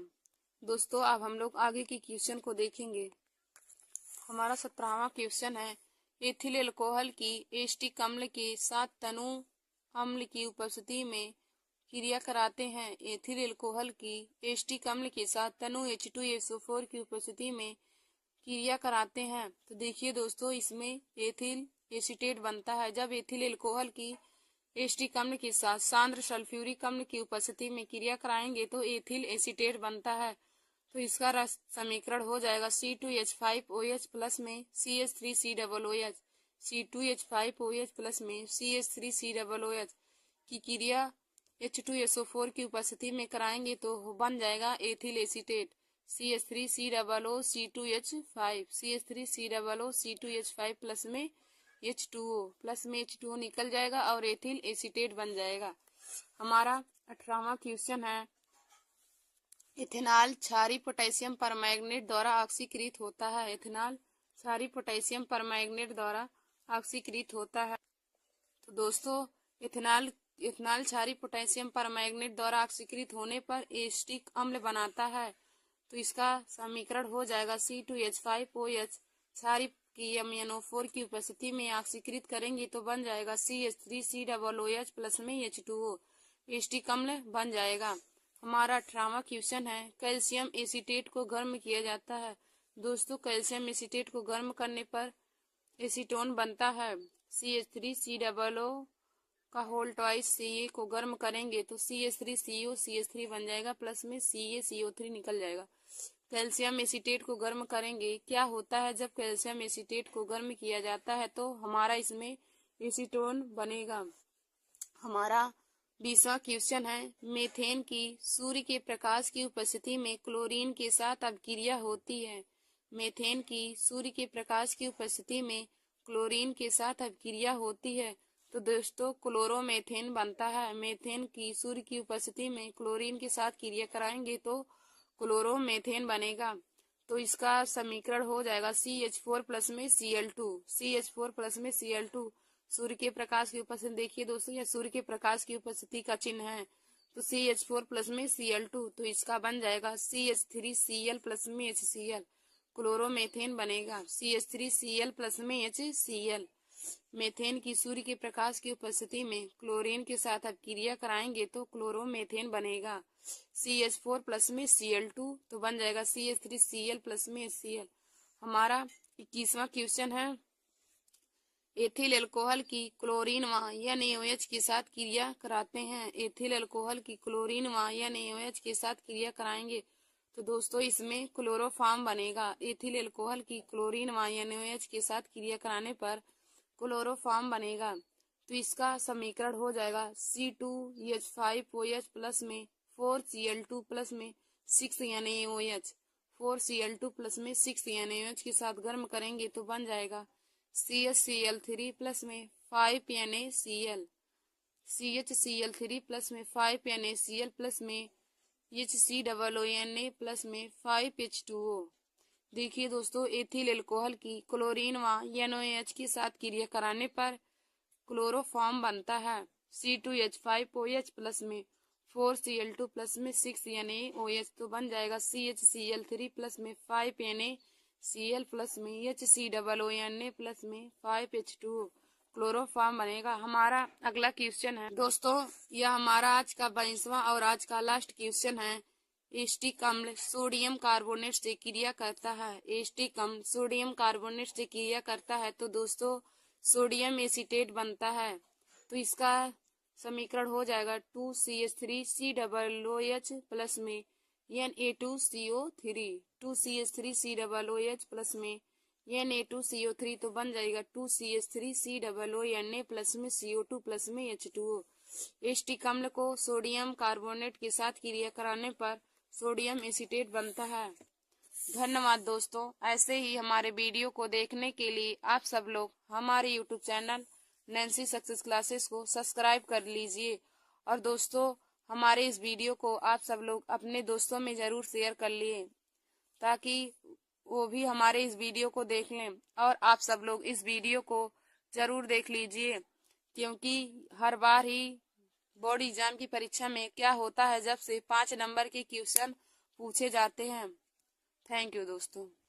दोस्तों, अब हम लोग आगे की क्वेश्चन को देखेंगे। हमारा 17वां क्वेश्चन है, एथिल अल्कोहल की एसिटिक अम्ल के साथ तनु अम्ल की उपस्थिति में क्रिया कराते हैं। एथिल अल्कोहल की एसिटिक अम्ल के साथ तनु H2SO4 की उपस्थिति में क्रिया कराते हैं। तो देखिए दोस्तों, इसमें एथिल एसीटेट बनता है। जब एथिल अल्कोहल की एसिटिक अम्ल के साथ सांद्र सल्फ्यूरिक अम्ल की उपस्थिति में क्रिया कराएंगे तो एथिल एसीटेट बनता है। तो इसका रस समीकरण हो जाएगा C2H5OH प्लस में CH3COOH। C2H5OH प्लस में CH3COOH की क्रिया H2SO4 की उपस्थिति में कराएंगे तो बन जाएगा ethyl acetate CH3COO C2H5 CH3COO C2H5 plus में H2O निकल जाएगा और एथिल एसीटेट बन जाएगा। हमारा 18वां क्वेश्चन है, इथेनॉल क्षारीय पोटेशियम परमैंगनेट द्वारा ऑक्सीकृत होता है। इथेनॉल क्षारीय पोटेशियम परमैंगनेट द्वारा ऑक्सीकृत होता है। तो दोस्तों, इथेनॉल क्षारीय पोटेशियम परमैंगनेट द्वारा ऑक्सीकृत होने पर एसिटिक अम्ल बनाता है। तो इसका समीकरण हो जाएगा C2H5OH क्षारीय की MnO4 की उपस्थिति में ऑक्सीकृत करेंगे तो बन जाएगा CH3COOH प्लस में H2O। एसिटिक अम्ल बन जाएगा। हमारा 18वां क्वेश्चन है, कैल्शियम एसीटेट को गर्म किया जाता है। दोस्तों, कैल्शियम एसीटेट को गर्म करने पर एसीटोन बनता है। CH3COO का होल ट्वाइस Ca को गर्म करेंगे तो CH3CO CH3 बन जाएगा प्लस में CaCO3 निकल जाएगा। कैल्शियम एसीटेट को गर्म करेंगे, क्या होता है जब कैल्शियम एसीटेट को गर्म किया जाता है तो हमारा इसमें एसीटोन बनेगा। हमारा 20वां क्वेश्चन है, मीथेन की सूर्य के प्रकाश की उपस्थिति में क्लोरीन के साथ अपक्रिया होती है। मीथेन की सूर्य के प्रकाश की उपस्थिति में क्लोरीन के साथ अपक्रिया होती है। तो दोस्तों, क्लोरोमीथेन बनता है। मीथेन की सूर्य की उपस्थिति में क्लोरीन के साथ क्रिया कराएंगे तो क्लोरोमीथेन बनेगा। तो इसका समीकरण हो जाएगा CH4 प्लस में Cl2। CH4 प्लस में Cl2 सूर्य के प्रकाश की उपस्थिति, देखिए दोस्तों, यह सूर्य के प्रकाश की उपस्थिति का चिन्ह है। तो CH4 प्लस में Cl2, तो इसका बन जाएगा CH3Cl प्लस में HCl। क्लोरोमीथेन बनेगा CH3Cl प्लस में HCl। मीथेन की सूर्य के प्रकाश की उपस्थिति में क्लोरीन के साथ अपक्रिया कराएंगे तो क्लोरोमीथेन बनेगा CH4 प्लस में Cl2, तो बन जाएगा CH3Cl प्लस में HCl। हमारा 21वां क्वेश्चन है, एथिल अल्कोहल की क्लोरीन व NaOH के साथ क्रिया कराते हैं। एथिल अल्कोहल की क्लोरीन व NaOH के साथ क्रिया कराएंगे तो दोस्तों इसमें क्लोरोफॉर्म बनेगा। एथिल अल्कोहल की क्लोरीन व NaOH के साथ क्रिया कराने पर क्लोरोफॉर्म बनेगा। तो इसका समीकरण हो जाएगा C2H5OH प्लस में 4Cl2 प्लस में 6NaOH। 4Cl2 प्लस में 6NaOH के साथ गर्म करेंगे तो बन जाएगा CHCl3 प्लस में 5NaCl। CHCl3 प्लस में 5NaCl प्लस में HCOONA प्लस में 5H2O। देखिए दोस्तों, एथिल अल्कोहल की क्लोरीन व NaOH के साथ क्रिया कराने पर क्लोरोफॉर्म बनता है। C2H5OH प्लस में 4Cl2 प्लस में 6NaOH, तो बन जाएगा CHCl3 प्लस में 5NaCl प्लस में HCOONA प्लस में 5H2O। क्लोरोफॉर्म बनेगा। हमारा अगला क्वेश्चन है दोस्तों, यह हमारा आज का 22वां और आज का लास्ट क्वेश्चन है, एसिटिक अम्ल सोडियम कार्बोनेट से क्रिया करता है। एसिटिक अम्ल सोडियम कार्बोनेट से क्रिया करता है तो दोस्तों सोडियम एसीटेट बनता है। तो इसका समीकरण हो जाएगा 2CH3COOH प्लस में Na2CO3। 2CH3COOH प्लस में Na2CO3, तो बन जाएगा 2CH3COONA प्लस में CO2 प्लस में H2O। एसिटिक अम्ल को सोडियम कार्बोनेट के साथ क्रिया कराने पर सोडियम एसीटेट बनता है। धन्यवाद दोस्तों। ऐसे ही हमारे वीडियो को देखने के लिए आप सब लोग हमारे YouTube channel Nancy success classes को सब्सक्राइब कर लीजिए। और दोस्तों, हमारे इस वीडियो को आप सब लोग अपने दोस्तों में जरूर शेयर कर लिए ताकि वो भी हमारे इस वीडियो को देख लें। और आप सब लोग इस वीडियो को जरूर देख लीजिए, क्योंकि हर बार ही बोर्ड एग्जाम की परीक्षा में क्या होता है, जब से 5 नंबर के क्वेश्चन पूछे जाते हैं। थैंक यू दोस्तों।